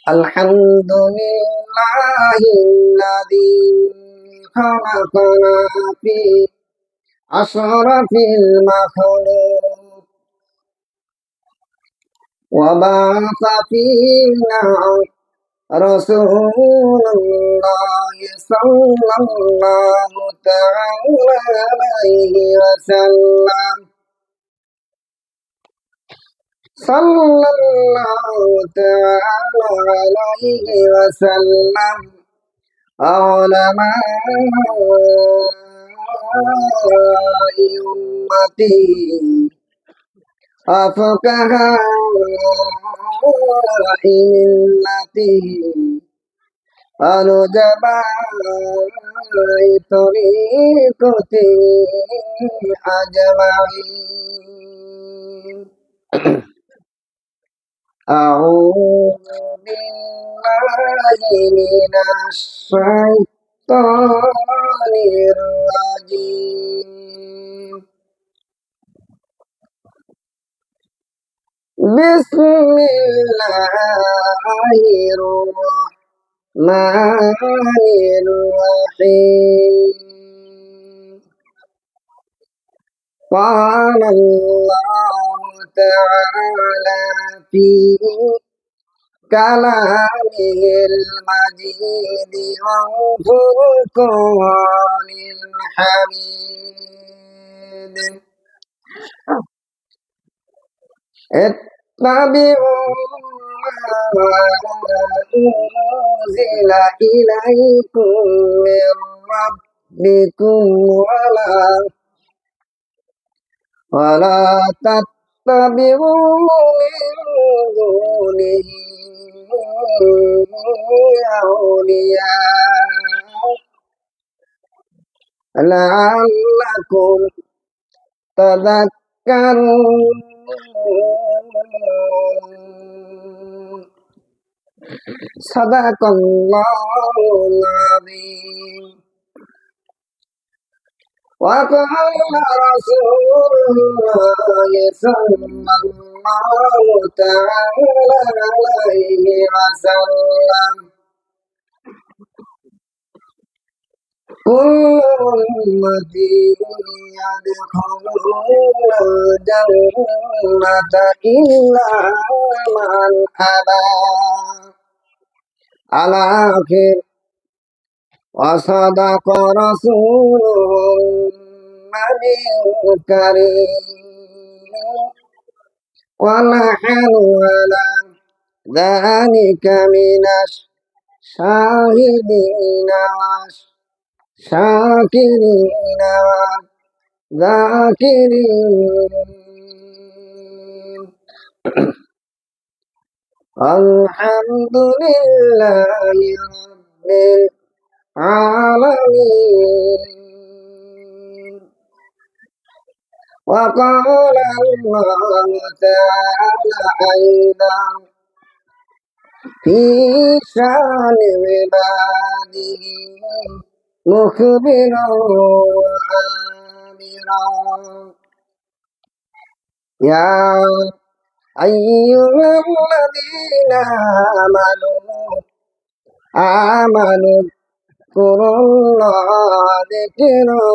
الحمد لله الذي خلقنا في أشرف المخلوق وبعث فينا رسول الله صلى الله تعالى عليه وسلم صلى الله تعالى عليه وسلم علماء أمته أفقهاء ملته ونجباء طريقته أجمعين. أعوذ بالله من الشيطان الرجيم. بسم الله الرحمن الرحيم. قال الله تعالى في كلامه المجيد والفرقان الحميد: اتبعوا ما أنزل إليكم من ربكم ولا تتبعوا من دونه أولياء لعلكم تذكرون. صدق الله العظيم. وقال رسول الله صلى الله تعالى عليه وسلم: كل أمتي يدخلون الجنة إلا من أبى الآخر. وصدق رسوله النبي الكريم، ونحن على ذلك من الشاهدين والشاكرين والذاكرين. الحمد لله رب العالمين. وقال الله تعالى أيضا في شأن عباده مخبرا وآمرا: يا أيها الذين آمنوا اذكروا الله ذكرا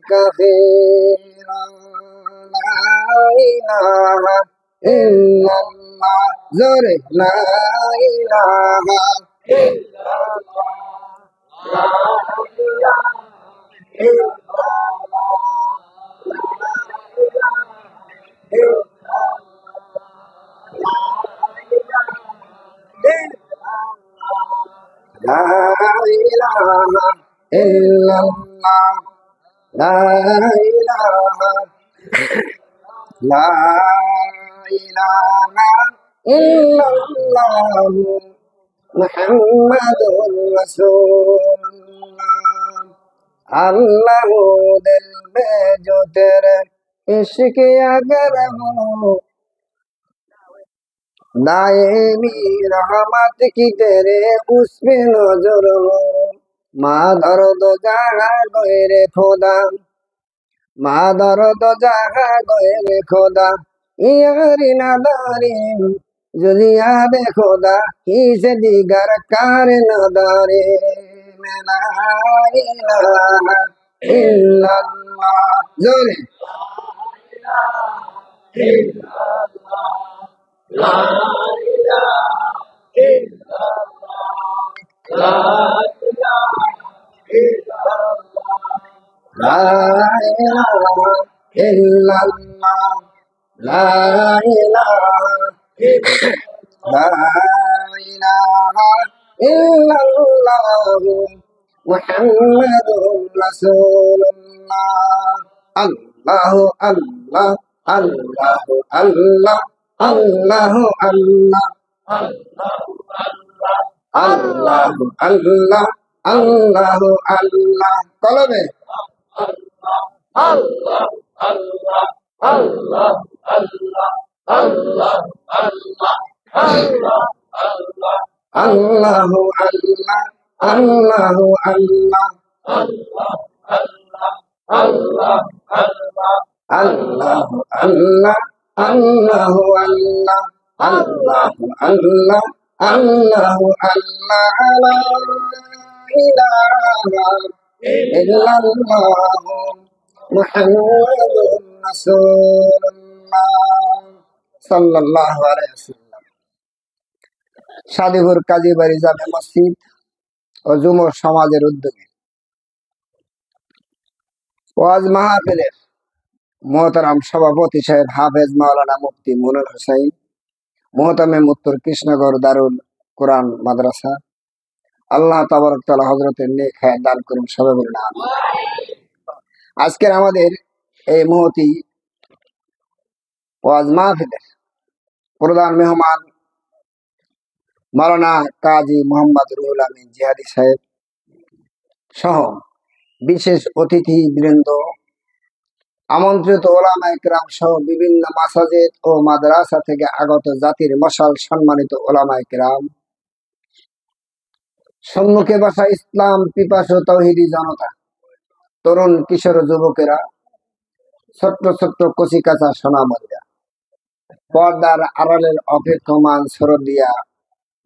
كثيرا. لا إله إلا الله. زره لا إله إلا الله. لا إله إلا الله. لا إله إلا الله. لا إله لا إله إلا الله محمد رسول الله. अल्लाह दिल में जो तेरे इश्क अगर हो, दायमी रहमत की तेरे उस पे नजर हो। माँ दर्द जहाँ गए रे खुदा, माँ दर्द जहाँ गए रे खुदा, यारी नादारी जुलिया दे खुदा ही से दिगर कार नदारे ला इलाहा इल्लल्लाह जोरे ला इलाहा इल्लल्लाह ला इलाहा لا إله إلا الله محمد رسول الله الله الله الله الله الله الله الله الله الله الله قلبه الله الله الله الله الله الله الله الله الله الله الله الله لا إله إلا الله محمد رسول الله صلى الله عليه وسلم সাদিপুর কাজীবাড়ি জামে মসজিদ ও যুবক সমাজের উদ্যোগে ওয়াজ মাহফিলের মোহতারাম সভাপতি সাহেব হাফেজ মাওলানা মুফতি মুনুর হোসেন মোহতামিম উত্তর কৃষ্ণগড় দারুল কোরআন মাদ্রাসা আল্লাহ তাবারক তাআলা হযরতের নেক হায়াত দান করুন সবাই বলুন আমিন। আজকের আমাদের এই মুহতি ওয়াজ মাহফিলের প্রধান মেহমান মাওলানা কাজী মোহাম্মদ রুহুল আমিন জিহাদি সাহেব সহ বিশেষ অতিথি বৃন্দ, আমন্ত্রিত ওলামা ইকরাম সহ বিভিন্ন মাসাজিদ ও মাদ্রাসা থেকে আগত জাতির মশাল সম্মানিত ওলামা ইকরাম, সম্মুখে বসা ইসলাম পিপাসু তাওহীদি জনতা, তরুণ কিশোর যুবকেরা, ছোট্ট ছোট্ট কচি কাঁচা সোনামণিরা, পর্দার আড়ালের অপেক্ষমান শ্রদ্ধেয়া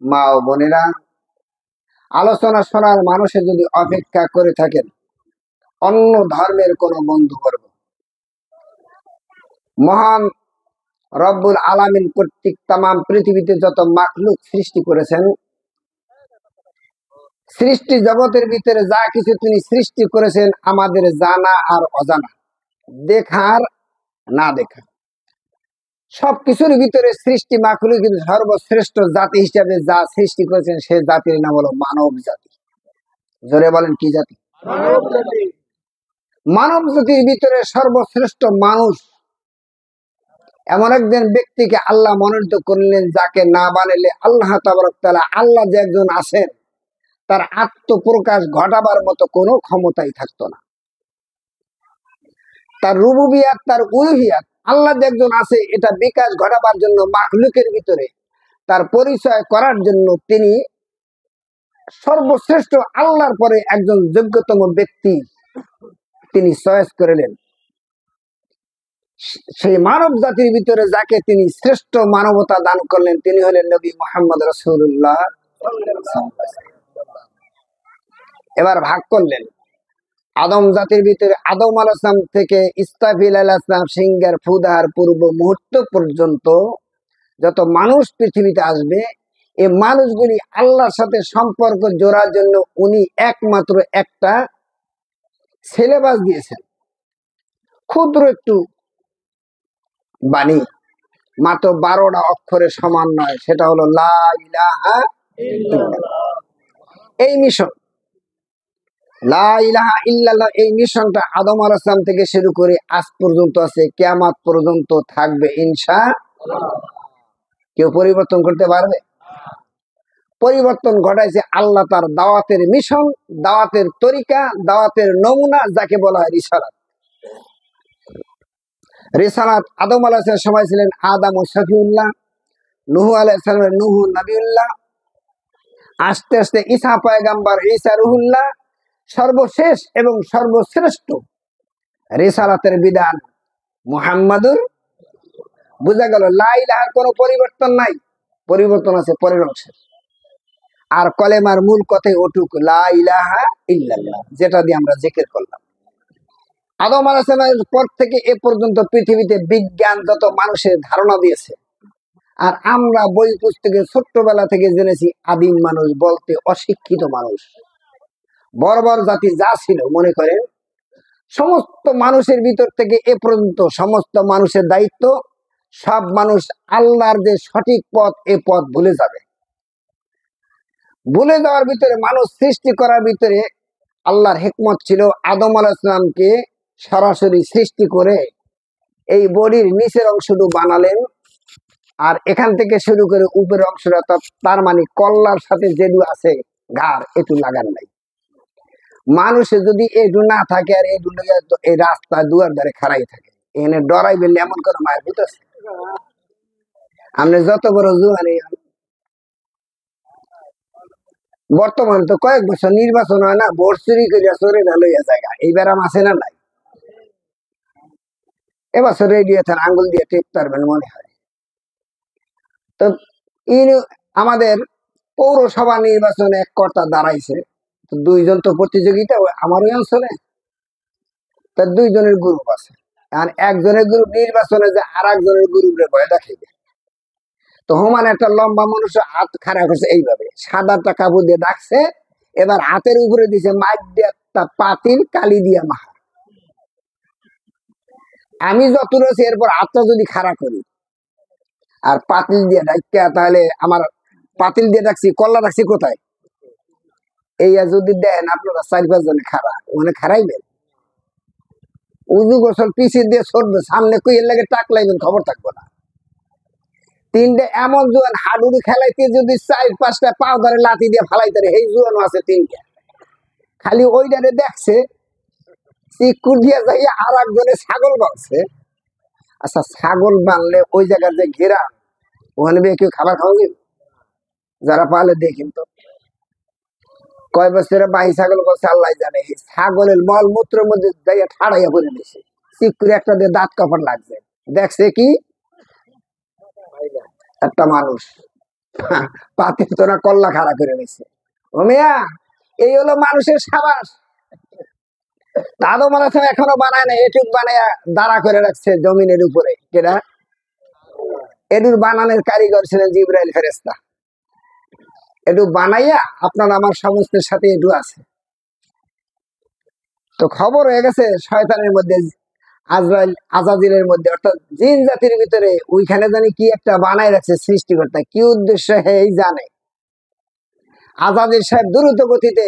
মা ও বোনেরা, আলোচনা শোনার মানুষে যদি অপেক্ষা করে থাকেন অন্য ধর্মের কোন বন্ধুবর্গ, মহান রব্বুল আলামিন কর্তৃক তাম পৃথিবীতে যত মাখলুক সৃষ্টি করেছেন, সৃষ্টি জগতের ভিতরে যা কিছু তিনি সৃষ্টি করেছেন আমাদের জানা আর অজানা, দেখার না দেখা, সবকিছুর ভিতরে সৃষ্টি মাখলুক কিন্তু সর্বশ্রেষ্ঠ জাতি হিসাবে যা সৃষ্টি করেছেন সে জাতির নাম হলো মানব জাতি। জোরে বলেন কি জাতি? মানব জাতির ভিতরে সর্বশ্রেষ্ঠ মানুষ এমন একজন ব্যক্তিকে আল্লাহ মনোনীত করলেন যাকে না বানাইলে আল্লাহ তাবারক তাআলা, আল্লাহ যে একজন আছেন তার আত্মপ্রকাশ ঘটাবার মতো কোনো ক্ষমতাই থাকতো না। তার রুবুবিয়াত, তার উলুহিয়াত, আল্লাহ যে একজন আছে এটা বিকাশ ঘটাবার জন্য মাখলুকের ভিতরে তার পরিচয় করার জন্য তিনি সর্বশ্রেষ্ঠ আল্লাহর পরে একজন যোগ্যতম ব্যক্তি তিনি চয়েস করলেন। সেই মানব জাতির ভিতরে যাকে তিনি শ্রেষ্ঠ মানবতা দান করলেন তিনি হলেন নবী মুহাম্মদ রাসূলুল্লাহ। এবার ভাগ করলেন আদম জাতির ভিতরে, আদম আলাইহিস সালাম থেকে ইসরাফিল আলাইহিস সালাম সিংহের ফু দেওয়ার পূর্ব মুহূর্ত পর্যন্ত যত মানুষ পৃথিবীতে আসবে, এই মানুষগুলি আল্লাহর সাথে সম্পর্ক জোড়ার জন্য উনি একমাত্র একটা সিলেবাস দিয়েছেন, ক্ষুদ্র একটু বাণী, মাত্র 12টা অক্ষরের সমান নয়, সেটা হলো লা ইলাহা ইল্লাল্লাহ। এই মিশন লা ইলাহা ইল্লাল্লাহ, এই মিশনটা আদম আলাইহিস সালাম থেকে শুরু করে আজ পর্যন্ত আছে, কিয়ামত পর্যন্ত থাকবে ইনশাআল্লাহ। কেউ পরিবর্তন করতে পারবে? পরিবর্তন ঘটাইছে আল্লাহ তার দাওয়াতের মিশন, দাওয়াতের তরিকা, দাওয়াতের নমুনা, যাকে বলা হয় রিসালাত। রিসালাত আদম আলাইহিস সালামের সময় ছিলেন আদম ও শফিউল্লাহ, নূহ আলাইহিস সালামের নূহ নবিউল্লাহ, আস্তে আস্তে ঈসা পয়গম্বর ঈসা রুহুল্লাহ, সর্বশেষ এবং সর্বশ্রেষ্ঠ রিসালাতের বিধান মুহাম্মাদুর বোঝা গেল লা ইলাহার কোনো পরিবর্তন নাই, পরিবর্তন আছে পরের অংশে। আর কলেমার মূল কথাই ওটুক, লা ইলাহা ইল্লাল্লাহ, যেটা দিয়ে আমরা জিকির করলাম। আদম আলাইহিস সালামের পর থেকে এ পর্যন্ত পৃথিবীতে বিজ্ঞান যত মানুষের ধারণা দিয়েছে, আর আমরা বই পুস্তকে ছোট্টবেলা থেকে জেনেছি আদিম মানুষ বলতে অশিক্ষিত মানুষ, বর্বর জাতি যা ছিল মনে করেন, সমস্ত মানুষের ভিতর থেকে এ পর্যন্ত সমস্ত মানুষের দায়িত্ব, সব মানুষ আল্লাহর যে সঠিক পথ এ পথ ভুলে যাবে। ভুলে যাওয়ার ভিতরে মানুষ সৃষ্টি করার ভিতরে আল্লাহর হিকমত ছিল আদম আলাইহিস সালামকে সরাসরি সৃষ্টি করে এই বডির নিচের অংশটুকু বানালেন, আর এখান থেকে শুরু করে উপরের অংশটা, তার মানে কল্লার সাথে যেটু আছে ঘাড়, এটু লাগান নাই। মানুষে যদি এটু না থাকে আর এটু এই রাস্তা দুয়ার ধারে খাড়াই থাকে, এখানে ডরাই বেললে এমন করে মায়ের ভূত আছে। আপনি যত বড় জুয়ানি, বর্তমানে তো কয়েক বছর নির্বাচন হয় না, ভোট চুরি করিয়া চোরে লইয়া জায়গা, এই ব্যারাম আছে না নাই? এবছর রেডিও আঙ্গুল দিয়ে টেপ পারবেন মনে হয়। তো আমাদের পৌরসভা নির্বাচনে এক কর্তা দাঁড়াইছে, দুইজন তো প্রতিযোগিতা আমার ওই অঞ্চলে, তার দুইজনের গ্রুপ আছে। আর একজনের গ্রুপ নির্বাচনে যে আর একজনের গ্রুপে ভয় দেখাইবে, তো হুমান একটা লম্বা মানুষ হাত খাড়া করছে এইভাবে, সাদাটা কাপড় দিয়ে ডাকছে, এবার হাতের উপরে দিছে মাইক দিয়ে একটা পাতিল কালি দিয়া মাহা। আমি যত রয়েছি এরপর হাতটা যদি খাড়া করি আর পাতিল দিয়ে ডাকিয়া, তাহলে আমার পাতিল দিয়ে ডাকছি, কল্লা ডাকছি কোথায়? এই যদি দেন আপনারা 4-5 জনে খাড়া, ওখানে খাড়াইবেন, উজু গোসল পিছিয়ে দিয়ে সরবে, সামনে কই এর লাগে টাক লাইবেন, খবর থাকবো না। তিনটে এমন জোয়ান হাডুডু খেলাইতে যদি 4-5টা পাও ধরে লাথি দিয়ে ফালাইতে, এই জোয়ানও আছে তিনটা, খালি ওইটারে দেখছে চিকুর দিয়ে যাই আর একজনে ছাগল বাঁধছে। আচ্ছা, ছাগল বাঁধলে ওই জায়গার যে ঘেরা, ওখানে কেউ খাবার খাওয়া যাবে? যারা পালে দেখেন তো, কয় বছরে বাহি ছাগল করছে আল্লাহ জানে, এই ছাগলের মল মূত্রের মধ্যে যাইয়া ঠাড়াইয়া পড়ে নিছে, চিকুরে একটা দিয়ে দাঁত কাপড় লাগছে, দেখছে কি একটা মানুষ পাতি তোরা কল্লা খাড়া করে নিছে। ও মিয়া, এই হলো মানুষের সাবাস। আদম আলাইহিস সালাম এখনো বানায় না, এটুক বানায়া দাঁড়া করে রাখছে জমিনের উপরে। কেডা? এটুর বানানোর কারিগর ছিলেন জিবরাইল ফেরেশতা। এটু বানাইয়া আপনার আমার সমস্তের সাথে এটু আছে। তো খবর হয়ে গেছে শয়তানের মধ্যে, আজরাইল আজাজিলের মধ্যে, অর্থাৎ জিন জাতির ভিতরে ওইখানে জানি কি একটা বানায় রাখছে সৃষ্টিকর্তা, কি উদ্দেশ্য এই জানে। আজাজিল সাহেব দ্রুত গতিতে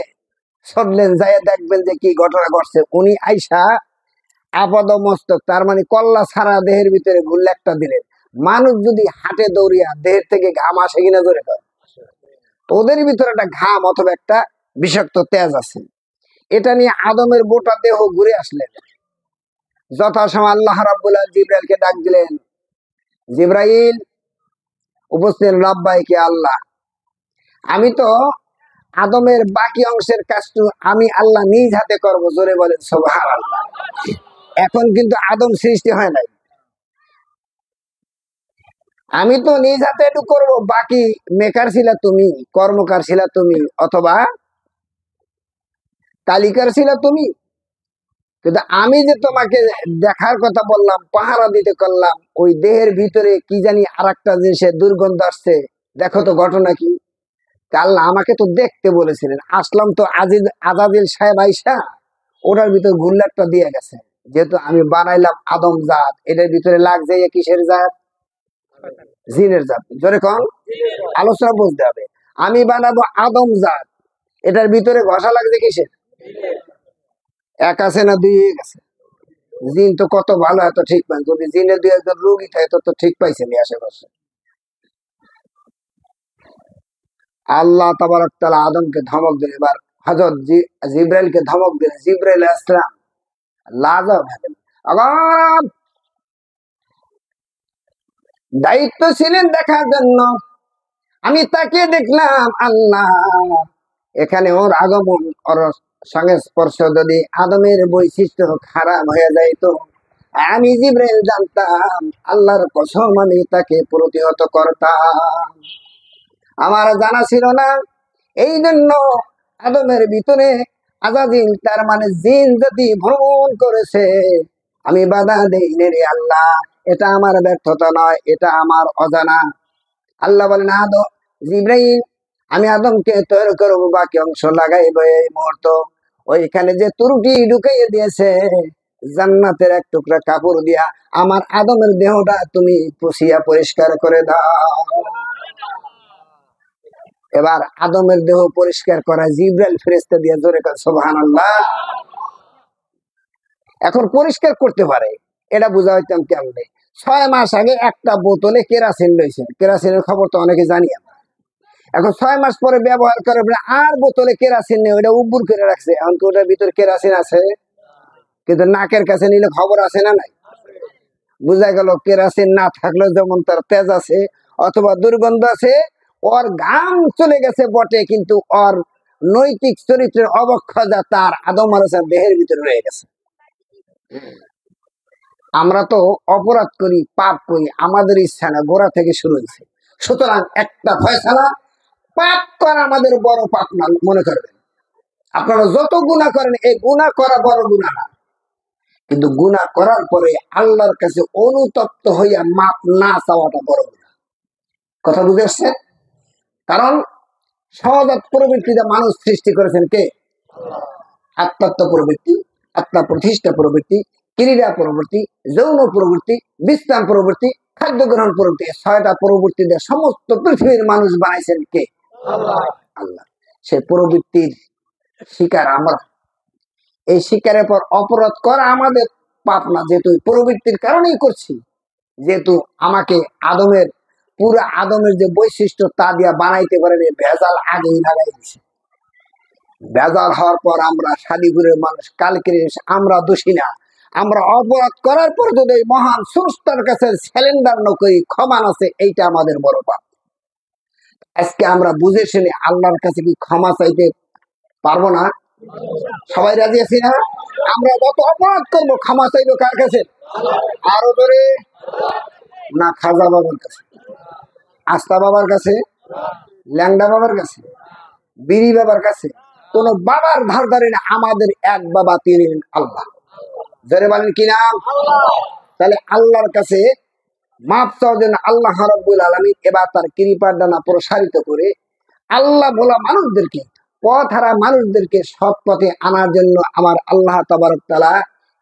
ছড়লেন, যাইয়া দেখবেন যে কি ঘটনা ঘটছে। উনি আইসা আপাদ মস্তক, তার মানে কল্লা ছাড়া দেহের ভিতরে ঘুরলে একটা দিলেন। মানুষ যদি হাটে দৌড়িয়া দেহের থেকে ঘাম আসে কিনা জোরে কর, ওদের ভিতরে একটা ঘাম অথবা একটা বিষাক্ত তেজ আছে। এটা নিয়ে আদমের গোটা দেহ ঘুরে আসলেন। যথাসময় আল্লাহ রাব্বুল আলামিন জিবরাইলকে ডাক দিলেন, জিবরাইল উপস্থিত, লাব্বাইকে আল্লাহ, আমি তো আদমের বাকি অংশের কাজটা আমি আল্লাহ নিজ হাতে করবো, জোরে বলেন সুবহানাল্লাহ। এখন কিন্তু আদম সৃষ্টি হয় নাই, আমি তো নিজ হাতে একটু করবো, বাকি মেকার ছিলা তুমি, কর্মকার ছিলা তুমি, অথবা তালিকার ছিলা তুমি, কিন্তু আমি যে তোমাকে দেখার কথা বললাম, পাহারা দিতে করলাম, ওই দেহের ভিতরে কি জানি আর একটা জিনিসের দুর্গন্ধ আসছে, দেখো তো ঘটনা কি। আল্লাহ আমাকে তো দেখতে বলেছিলেন, আসলাম তো আজাদিল সাহেব আইসা ওটার ভিতরে ঘুরলাটটা দিয়ে গেছে। যেহেতু আমি বানাইলাম আদম জাত, এটার ভিতরে লাগছে কিসের জাত? জিনের জাত। জোরে কন, আলোচনা বুঝতে হবে। আমি বানাবো আদম জাত, এটার ভিতরে ঘষা লাগছে কিসের? এক আছে না দুই হয়ে গেছে? জিন তো কত ভালো, এত ঠিক পান, যদি জিনের 2-1 রোগী থাকে তো ঠিক পাইছেন আশেপাশে। আল্লাহ তাবারক তাআলা আদমকে ধমক দিলেন, এবার হযরত জিবরাইলকে ধমক দিলেন। জিবরাইল আলাইহিস সালাম লাজবাব হলেন, আগাম দায়িত্ব ছিলেন দেখার জন্য। আমি তাকে দেখলাম, আল্লাহ এখানে ওর আগমন, ওর সঙ্গে স্পর্শ যদি আদমের বৈশিষ্ট্য খারাপ হয়ে যাইতো, আমি জিব্রাইল জানতাম, আল্লাহর কসম আমি তাকে প্রতিহত করতাম। আমার জানা ছিল না, এই জন্য আদমের ভিতরে আজাজিল তার মানে জিন জাতি ভ্রমণ করেছে, আমি বাধা দেইনি রে আল্লাহ, এটা আমার ব্যর্থতা নয়, এটা আমার অজানা। আল্লাহ বলেন, আদম জিব্রাইল আমি আদমকে তৈরি করবো, বাকি অংশ লাগাইবো এই মুহূর্ত। ওইখানে যে ত্রুটি ঢুকাইয়ে দিয়েছে জান্নাতের এক টুকরা কাপড় দিয়া আমার আদমের দেহটা তুমি পুষিয়া পরিষ্কার করে দাও। এবার আদমের দেহ পরিষ্কার করা জিব্রাইল ফেরেশতা দিয়ে জোরে কর সুবহানাল্লাহ। এখন পরিষ্কার করতে পারে, এটা বুঝা হইতাম কেমনে? 6 মাস আগে একটা বোতলে কেরাসিন লইছে, কেরাসিনের খবর তো অনেকে জানি আমরা। এখন 6 মাস পরে ব্যবহার করার পরে আর বোতলে কেরাসিন নেই, ওটা উব্বুর করে রাখছে, এখন কি ওটার ভিতরে কেরাসিন আছে? কিন্তু নাকের কাছে নিলে খবর আছে না নাই? বুঝা গেল কেরাসিন না থাকলেও যেমন তার তেজ আছে অথবা দুর্গন্ধ আছে, ওর ঘাম চলে গেছে বটে, কিন্তু ওর নৈতিক চরিত্রের অবক্ষয়তা তার আদম আলাইহিস দেহের ভিতরে রয়ে গেছে। আমরা তো অপরাধ করি, পাপ করি, আমাদের ইচ্ছা না, গোড়া থেকে শুরু হয়েছে। সুতরাং একটা ফয়সালা, পাপ করা আমাদের বড় পাপ না মনে করবেন। আপনারা যত গুনাহ করেন, এই গুনাহ করা বড় গুনাহ না, কিন্তু গুনাহ করার পরে আল্লাহর কাছে অনুতপ্ত হইয়া মাপ না চাওয়াটা বড় গুনাহ। কথা বুঝে আসছেন? কারণ সহজাত প্রবৃত্তিতে মানুষ সৃষ্টি করেছেন কে? আত্মাত্ম প্রবৃত্তি, আত্মা প্রতিষ্ঠা প্রবৃত্তি, ক্রীড়া প্রবৃত্তি, যৌন প্রবৃত্তি, বিশ্রাম প্রবৃত্তি, খাদ্য গ্রহণ প্রবৃত্তি, 6টা প্রবৃত্তি দিয়ে সমস্ত পৃথিবীর মানুষ বানাইছেন কে? আল্লাহ। সে প্রবৃত্তির শিকার আমরা। এই শিকারের পর অপরাধ করা আমাদের পাপ না, যেহেতু প্রবৃত্তির কারণেই করছি। যেহেতু আমাকে আদমের পুরো আদমের যে বৈশিষ্ট্য তা দিয়া বানাইতে পারেন, ভেজাল আগেই লাগাই দিচ্ছে। ভেজাল হওয়ার পর আমরা শাদীপুরের মানুষ, কালকে আমরা দোষী না। আমরা অপরাধ করার পর যদি মহান স্রষ্টার কাছে স্যালেন্ডার না করি, ক্ষমা আছে, এইটা আমাদের বড় পাপ। আজকে আমরা বুঝে শুনে আল্লাহর কাছে কি ক্ষমা চাইতে পারবো না? সবাই রাজি আছি না? আমরা যত অপরাধ করবো ক্ষমা চাইবো কার কাছে? আরো ধরে না, খাজা বাবার কাছে, আস্তা বাবার কাছে, ল্যাংডা বাবার কাছে, বিড়ি বাবার কাছে, কোন বাবার ধার ধারে না। আমাদের এক বাবা, তিনি আল্লাহ। যারা বলেন কি নাম? তাহলে আল্লাহর কাছে মাপ চাওয়ার জন্য আল্লাহ রাব্বুল আলামিন এবার তার কৃপার ডানা প্রসারিত করে আল্লাহ বলা মানুষদেরকে, পথ হারা মানুষদেরকে সৎ পথে আনার জন্য আমার আল্লাহ তাবারক তাআলা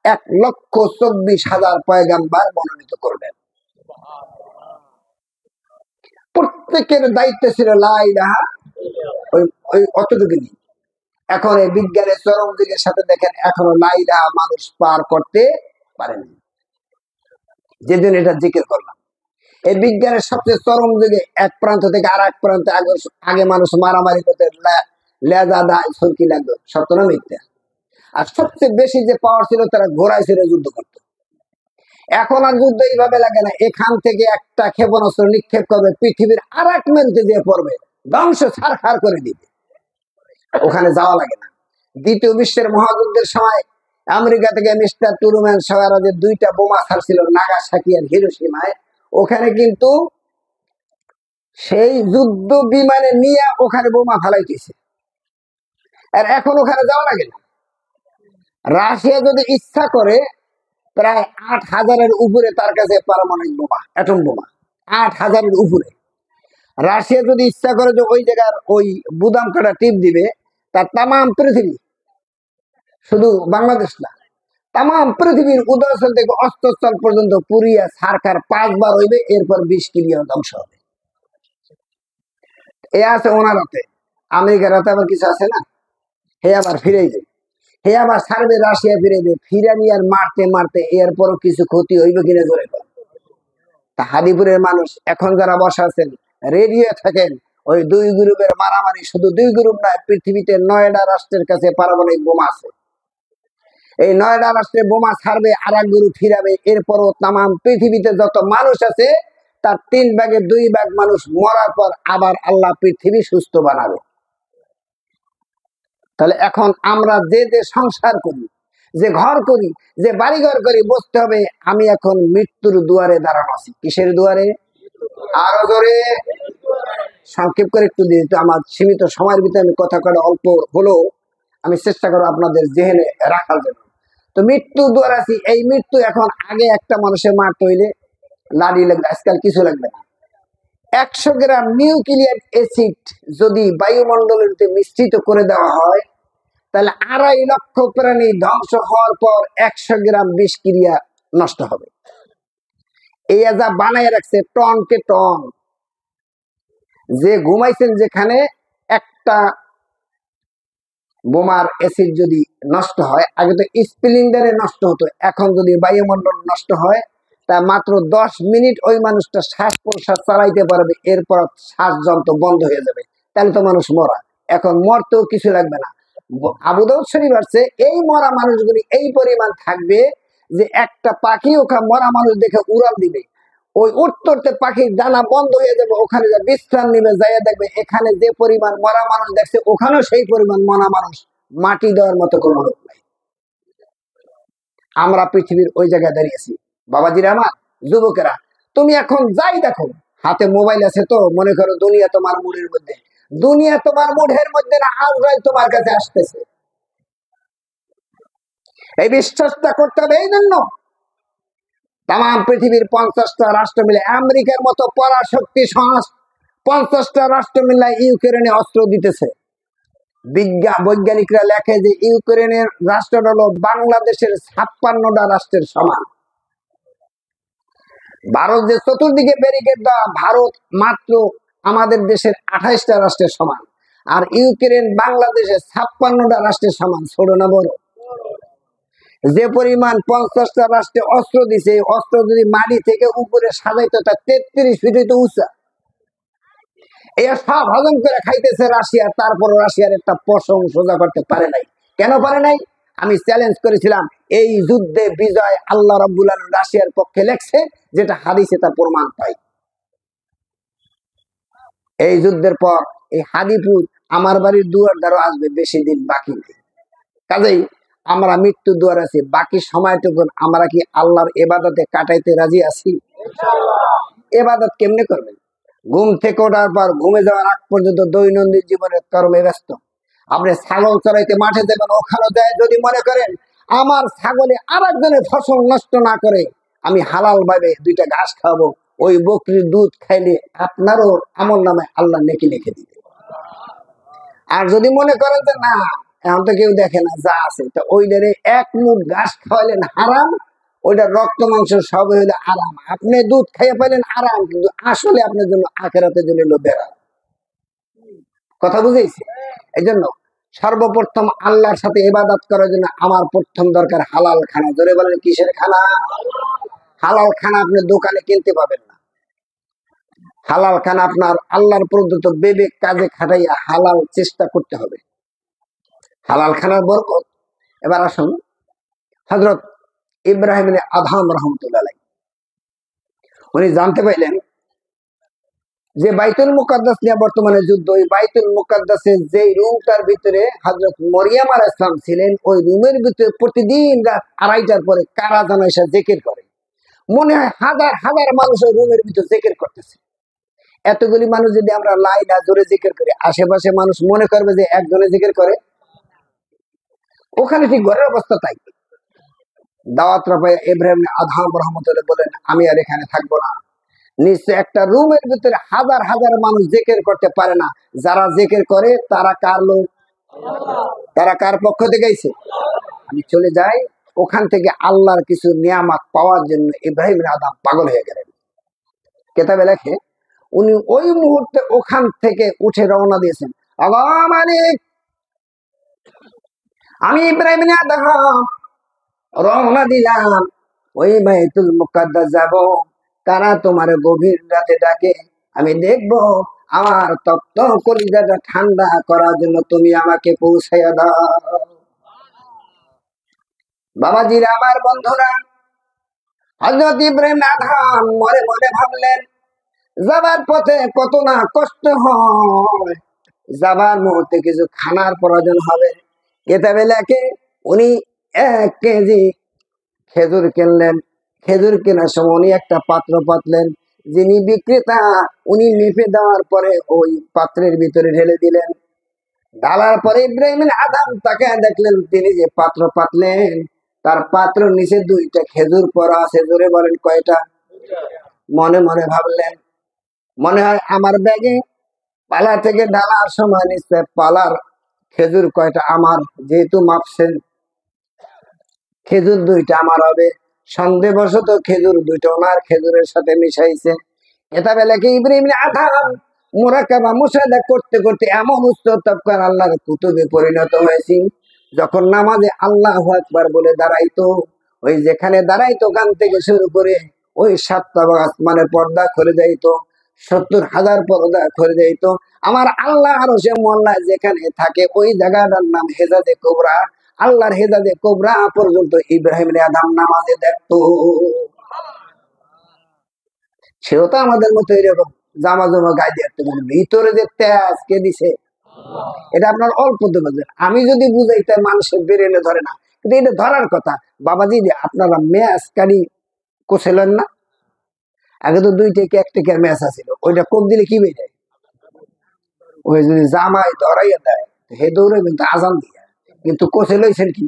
1,24,000 পয়গাম্বার মনোনীত করবেন। প্রত্যেকের দায়িত্ব ছিল লা ইলাহা, ওই অতটুকুনি। এখন এই বিজ্ঞানের চরম যুগের সাথে দেখেন, এখনো লা ইলাহা মানুষ পার করতে পারেনি। যেদিন এটা জিকির করলাম, এই বিজ্ঞানের সবচেয়ে চরম যুগে এক প্রান্ত থেকে আর এক প্রান্তে আগে মানুষ মারামারি করতে লেজা দায় সরকি লাগতো, সত্য না মিথ্যা? আর সবচেয়ে বেশি যে পাওয়ার ছিল, তারা ঘোড়ায় ছেড়ে যুদ্ধ করতো। এখন আর যুদ্ধ এইভাবে লাগে না, এখান থেকে একটা ক্ষেপণাস্ত্র নিক্ষেপ করবে, পৃথিবীর আর এক মেরুতে দিয়ে পড়বে, ধ্বংস ছারখার করে দিবে, ওখানে যাওয়া লাগে না। দ্বিতীয় বিশ্বের মহাযুদ্ধের সময় আমেরিকা থেকে মিস্টার টুরুম্যান সহায়রা যে 2টা বোমা ছাড়ছিল নাগাসাকি আর হিরোশিমায়, ওখানে কিন্তু সেই যুদ্ধ বিমানে নিয়ে ওখানে বোমা ফালাইতেছে, আর এখন ওখানে যাওয়া লাগে না। রাশিয়া যদি ইচ্ছা করে, প্রায় 8,000-এর উপরে তার কাছে পারমাণবিক বোমা, অ্যাটম বোমা, 8,000-এর উপরে। রাশিয়া যদি ইচ্ছা করে যে ওই জায়গার ওই বুদাম কাটা টিপ দিবে, তার তামাম পৃথিবী, শুধু বাংলাদেশ না, তামাম পৃথিবীর উদয়স্থল থেকে অস্তস্থল পর্যন্ত পুরিয়া সারকার 5 বার হইবে, এরপর 20 কিলোমিটার ধ্বংস হবে। এ আছে ওনার হাতে। আমেরিকার হাতে আবার কিছু আছে না, হে আবার ফিরে যাবে, হে আবার সার্বে রাশিয়া ফিরে যাবে, ফিরে নিয়ে আর মারতে মারতে এরপরও কিছু ক্ষতি হইবে কিনা জোরে কর। তা হাদিপুরের মানুষ এখন যারা বসা আছেন, রেডিও থাকেন, ওই 2 গ্রুপের মারামারি, শুধু 2 গ্রুপ নয়, পৃথিবীতে 9টা রাষ্ট্রের কাছে পারমাণবিক বোমা আছে। এই 9টা রাষ্ট্রে বোমা ছাড়বে, আর এক গ্রুপ ফিরাবে, এরপরও তামাম পৃথিবীতে যত মানুষ আছে তার 3 ভাগের 2 ভাগ মানুষ মরার পর আবার আল্লাহ পৃথিবী সুস্থ বানাবে। তাহলে এখন আমরা যে সংসার করি, যে ঘর করি, যে বাড়িঘর করি, বুঝতে হবে আমি এখন মৃত্যুর দুয়ারে দাঁড়ানো আছি। কিসের দুয়ারে? আরো জোরে। সংক্ষেপ করে একটু দিয়ে, আমার সীমিত সময়ের ভিতরে আমি কথা কটা অল্প হলেও আমি চেষ্টা করবো আপনাদের জেহেনে রাখার জন্য। তো মৃত্যু দ্বার আছি, এই মৃত্যু এখন, আগে একটা মানুষের মারতে হইলে লাড়ি লাগবে, আজকাল কিছু লাগবে না। 100 গ্রাম নিউক্লিয়ার অ্যাসিড যদি বায়ুমণ্ডলের মিশ্রিত করে দেওয়া হয়, তাহলে 2.5 লক্ষ প্রাণী ধ্বংস হওয়ার পর 100 গ্রাম বিষক্রিয়া নষ্ট হবে। এই যা বানায় রাখছে টনকে টন। যে ঘুমাইছেন যেখানে, একটা বোমার অ্যাসিড যদি নষ্ট হয়, আগে তো স্প্লিন্ডারে নষ্ট হতো, এখন যদি বায়ুমণ্ডল নষ্ট হয়, তা মাত্র 10 মিনিট ওই মানুষটা শ্বাস প্রশ্বাস চালাইতে পারবে, এরপর শ্বাস যন্ত্র বন্ধ হয়ে যাবে। তাহলে তো মানুষ মরা। এখন মরতেও কিছু লাগবে না। আবু দাউদ শরীফ আছে, এই মরা মানুষগুলি এই পরিমাণ থাকবে যে একটা পাখি ওখানে মরা মানুষ দেখে উড়াল দিবে, ওই উঠতে পাখির ডানা বন্ধ হয়ে যাবে, ওখানে যা বিশ্রাম নিবে, যাইয়া দেখবে এখানে যে পরিমাণ মরা মানুষ দেখছে ওখানেও সেই পরিমাণ মরা মানুষ, মাটি দেওয়ার মতো কোনো লোক নাই। আমরা পৃথিবীর ওই জায়গায় দাঁড়িয়েছি। বাবাজিরা আমার, যুবকেরা, তুমি এখন যাই দেখো, হাতে মোবাইল আছে, তো মনে করো দুনিয়া তোমার মুড়ের মধ্যে, দুনিয়া তোমার মুঠের মধ্যে না, আজরাইল তোমার কাছে আসতেছে। এই বিশ্বাসটা করতে হবে। এই জন্য তাম পৃথিবীর 50টা রাষ্ট্র মিলে, আমেরিকার মতো পরাশক্তি 50টা রাষ্ট্র মিলে ইউক্রেনে অস্ত্র দিতেছে। বৈজ্ঞানিকরা লেখে যে ইউক্রেনের রাষ্ট্র হলো বাংলাদেশের 56টা রাষ্ট্রের সমান। ভারত যে চতুর্দিকে ব্যারিকেড দেওয়া, ভারত মাত্র আমাদের দেশের 28টা রাষ্ট্রের সমান, আর ইউক্রেন বাংলাদেশের 56টা রাষ্ট্রের সমান। ছোট না বড়? যে পরিমাণ 50টা রাষ্ট্রে অস্ত্র দিছে, অস্ত্র যদি মাটি থেকে উপরে সাজাইতো, তা 33 ফিট হইতো উঁচা। এই সব হজম করে খাইতেছে রাশিয়া, তারপর রাশিয়ার একটা পশম সোজা করতে পারে নাই। কেন পারে নাই? আমি চ্যালেঞ্জ করেছিলাম, এই যুদ্ধে বিজয় আল্লাহ রাব্বুল আলামিন রাশিয়ার পক্ষে লেখছে, যেটা হাদিসে তার প্রমাণ পাই। এই যুদ্ধের পর এই হাদিপুর আমার বাড়ির দুয়ার দ্বারা আসবে, বেশি দিন বাকি নেই। কাজেই আমরা মৃত্যু দুয়ার আছি, বাকি সময়টুকু আমরা কি আল্লাহর ইবাদতে কাটাইতে রাজি আছি? ইবাদত কেমনে করবেন? ঘুম থেকে ওঠার পর ঘুমে যাওয়ার আগ পর্যন্ত দৈনন্দিন জীবনের কর্মে ব্যস্ত। আপনি ছাগল চড়াইতে মাঠে যাবেন, ওখানে যায় যদি মনে করেন আমার ছাগলে আর একজনের ফসল নষ্ট না করে আমি হালাল ভাবে 2টা ঘাস খাবো, ওই বকরির দুধ খাইলে আপনারও আমল নামে আল্লাহ নেকি লিখে দিবে। আর যদি মনে করেন যে না, এখন তো কেউ দেখে না, যা আছে তা ওইটারে 1 মুঠ ঘাস খাওয়াইলেন হারাম, ওইটা রক্ত মাংস সব হইলে আরাম, আপনি দুধ খাইয়ে পাইলেন আরাম, কিন্তু আসলে আপনার জন্য আখেরাতের জন্য হলো বেড়া। কথা বুঝেছি? এই জন্য সর্বপ্রথম আল্লাহর সাথে ইবাদত করার জন্য আমার প্রথম দরকার হালাল খানা। জোরে বলেন, কিসের খানা? হালাল খানা আপনি দোকানে কিনতে পাবেন না। হালাল খানা আপনার আল্লাহর প্রদত্ত বিবেক কাজে খাটাইয়া হালাল চেষ্টা করতে হবে। হালাল খানার বরকত। এবার আসুন, হযরত ইব্রাহিম আদহাম রহমতুল্লাহ আলাইহি, উনি জানতে পাইলেন যে বাইতুল মুকাদ্দাস নিয়ে বর্তমানে যুদ্ধ। ওই বাইতুল মুকাদ্দাসের যে রুমটার ভিতরে হযরত মরিয়ম আলাইহিস সালাম ছিলেন, ওই রুমের ভিতরে প্রতিদিন রাত 2:30টার পরে কারা যেন এসে জিকির করে। মনে হয় হাজার হাজার মানুষ ওই রুমের ভিতরে জিকির করতেছে। এতগুলি মানুষ যদি আমরা লাইলা জোরে জিকির করি, আশেপাশে মানুষ মনে করবে যে একজনে জিকির করে। ওখানে ঠিক ঘরের অবস্থা তাই। দাওয়াত পায় ইব্রাহিম আদহাম রহমতুল্লাহ বলেন, আমি আর এখানে থাকবো না। নিশ্চয় একটা রুমের ভিতরে হাজার হাজার মানুষ জিকির করতে পারে না। যারা জিকির করে তারা কার লোক? তারা কার পক্ষ থেকে আইছে? আমি চলে যাই। ওখান থেকে আল্লাহর কিছু নিয়ামত পাওয়ার জন্য ইব্রাহিম আদম পাগল হয়ে গেলেন। কেতাবে লেখে, উনি ওই মুহূর্তে ওখান থেকে উঠে রওনা দিয়েছেন, আল্লাহ মালিক, আমি ইব্রাহিম আদম রওনা দিলাম, ওই বাইতুল মুকাদ্দাস যাব। তারা তোমার গভীর রাতে ডাকে, আমি দেখবো আমার তপ্ত কলিজাটা ঠান্ডা করার জন্য তুমি আমাকে পৌঁছাইয়া দাও। বাবাজিরা আমার, বন্ধুরা, হযরত ইব্রাহিম আদম মনে মনে ভাবলেন, যাবার পথে কত না কষ্ট হয়, যাবার মুহূর্তে কিছু খানার প্রয়োজন হবে। কেতাবে লেখে, উনি 1 কেজি খেজুর কিনলেন। খেজুর কেনার সময় উনি একটা পাত্র পাতলেন, যিনি বিক্রেতা উনি মেপে দেওয়ার পরে ওই পাত্রের ভিতরে ঢেলে দিলেন। ঢালার পরে ইব্রাহিম আদম তাকে দেখলেন, তিনি যে পাত্র পাতলেন তার পাত্র নিচে 2টা খেজুর পড়া আছে। জোরে বলেন কয়টা? মনে মনে ভাবলেন, মনে হয় আমার ব্যাগে পালা থেকে ঢালার সময় নিশ্চয় পালার খেজুর কয়টা আমার, যেহেতু মাপছেন খেজুর 2টা আমার হবে। সন্দেহবশত খেজুর 2টা ওনার খেজুরের সাথে মিশাইছে। এটা বেলাকে ইব্রাহিম আদম মুরাকাবা মুশাহাদা করতে করতে এমন উচ্চতর আল্লাহর কুতুবে পরিণত হয়েছি, যখন নামাজে আল্লাহু আকবার বলে দাঁড়াইতো, ওই যেখানে দাঁড়াইতো গান থেকে শুরু করে ওই 7টা আসমানের পর্দা খুলে যাইতো, 70,000 পর্দা খুলে যাইতো। আমার আল্লাহ আরশে মোল্লা যেখানে থাকে ওই জায়গাটার নাম হেজাদে কোবরা। আল্লাহর হেজাদে কোবরা পর্যন্ত ইব্রাহিম আদম নামাজে দেখতো। সেও তো আমাদের মতো এরকম জামা জমা গায়ে দেখতে পারেন, ভিতরে যে তেজ কে দিছে এটা আপনার অল্প বুঝবেন। আমি যদি বুঝাইতে মানুষের বেরেনে ধরে না, কিন্তু এটা ধরার কথা। বাবাজি আপনারা ম্যাচ কারি কোছিলেন না? আগে তো 2 থেকে 1 টাকার ম্যাচ আছিল, ওইটা কোপ দিলে কি বেড়ে যায়? ওই যদি জামাই ধরাইয়া দেয় হে দৌড়ে কিন্তু আজান দিয়ে, কিন্তু কোছে লইছেন কি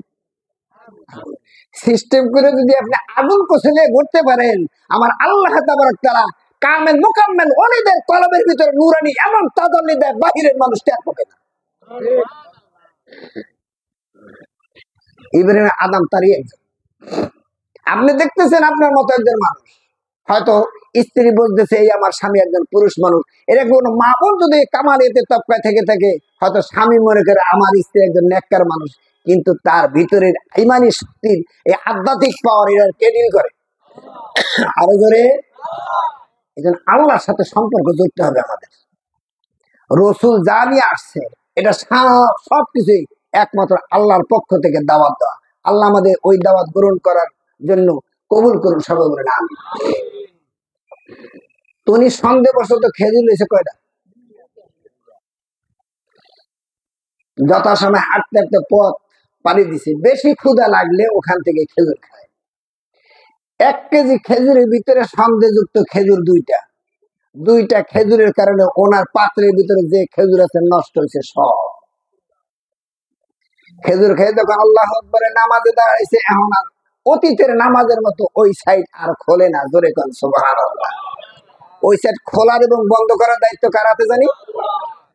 সিস্টেম করে যদি আপনি আগুন কোছেলে ঘুরতে পারেন, আমার আল্লাহ তাবারক তাআলা কামেল মুকাম্মেল ওলিদের কলবের ভিতরে নূরানি এমন তাদাল্লি দেয় বাহিরের মানুষ টের পাবে না। ইব্রাহিম আদম তারই একজন। আপনি দেখতেছেন আপনার মতো একজন মানুষ, হয়তো স্ত্রী বলতেছে এই আমার স্বামী একজন পুরুষ মানুষ, এরা কোনো মা বোন যদি কামালিয়াতে তবকায় থেকে থাকে, হয়তো স্বামী মনে করে আমার স্ত্রী একজন নেককার মানুষ, কিন্তু তার ভিতরের ইমানি শক্তির এই আধ্যাত্মিক পাওয়ার এরা কে ডিল করে? আরো জোরে। এজন্য আল্লাহর সাথে সম্পর্ক জড়তে হবে আমাদের। রসুল যা নিয়ে আসছে এটা সবকিছুই একমাত্র আল্লাহর পক্ষ থেকে দাওয়াত দেওয়া। আল্লাহ আমাদের ওই দাওয়াত গ্রহণ করার জন্য কবুল করুন, সবাই বলেন আমিন। তুমি সন্দেহবশত খেজুর লইছে কয়টা? যথাসময় হাঁটতে হাঁটতে পথ পাড়ি দিছে, বেশি ক্ষুধা লাগলে ওখান থেকে খেজুর খায়। 1 কেজি খেজুরের ভিতরে সন্দেহযুক্ত খেজুর 2টা খেজুরের কারণে ওনার পাত্রের ভিতরে যে খেজুর আছে নষ্ট হয়েছে সব। খেজুর খেয়ে যখন আল্লাহু আকবারে নামাজে দাঁড়াইছে, এখন আর অতীতের নামাজের মতো ওই সাইড আর খোলে না। জোরে কোন সুবহানাল্লাহ। ওই সাইড খোলার এবং বন্ধ করার দায়িত্ব কার হাতে জানি?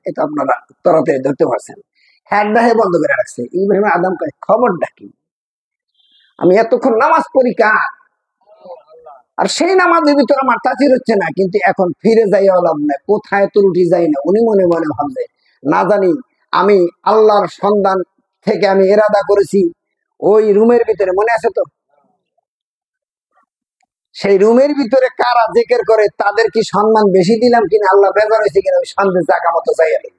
এটা আপনারা তাড়াতাড়ি ধরতে পারছেন। হ্যাঁ বন্ধ করে রাখছে। ইব্রাহিম আদম কয় খবরটা কি, আমি এতক্ষণ নামাজ পড়ি কার, আর সেই নামাজের ভিতরে আমার তাসির হচ্ছে না, কিন্তু এখন ফিরে যাইয়া লাভ না, কোথায় ত্রুটি যাই না। উনি মনে মনে ভাবছে না জানি আমি আল্লাহর সন্ধান থেকে আমি এরাদা করেছি ওই রুমের ভিতরে, মনে আছে তো, সেই রুমের ভিতরে কারা জিকির করে তাদের কি সম্মান বেশি দিলাম কিনা, আল্লাহ বেজার হয়েছে কিনা, ওই সন্দেহ জায়গা মতো যাইয়া নেই।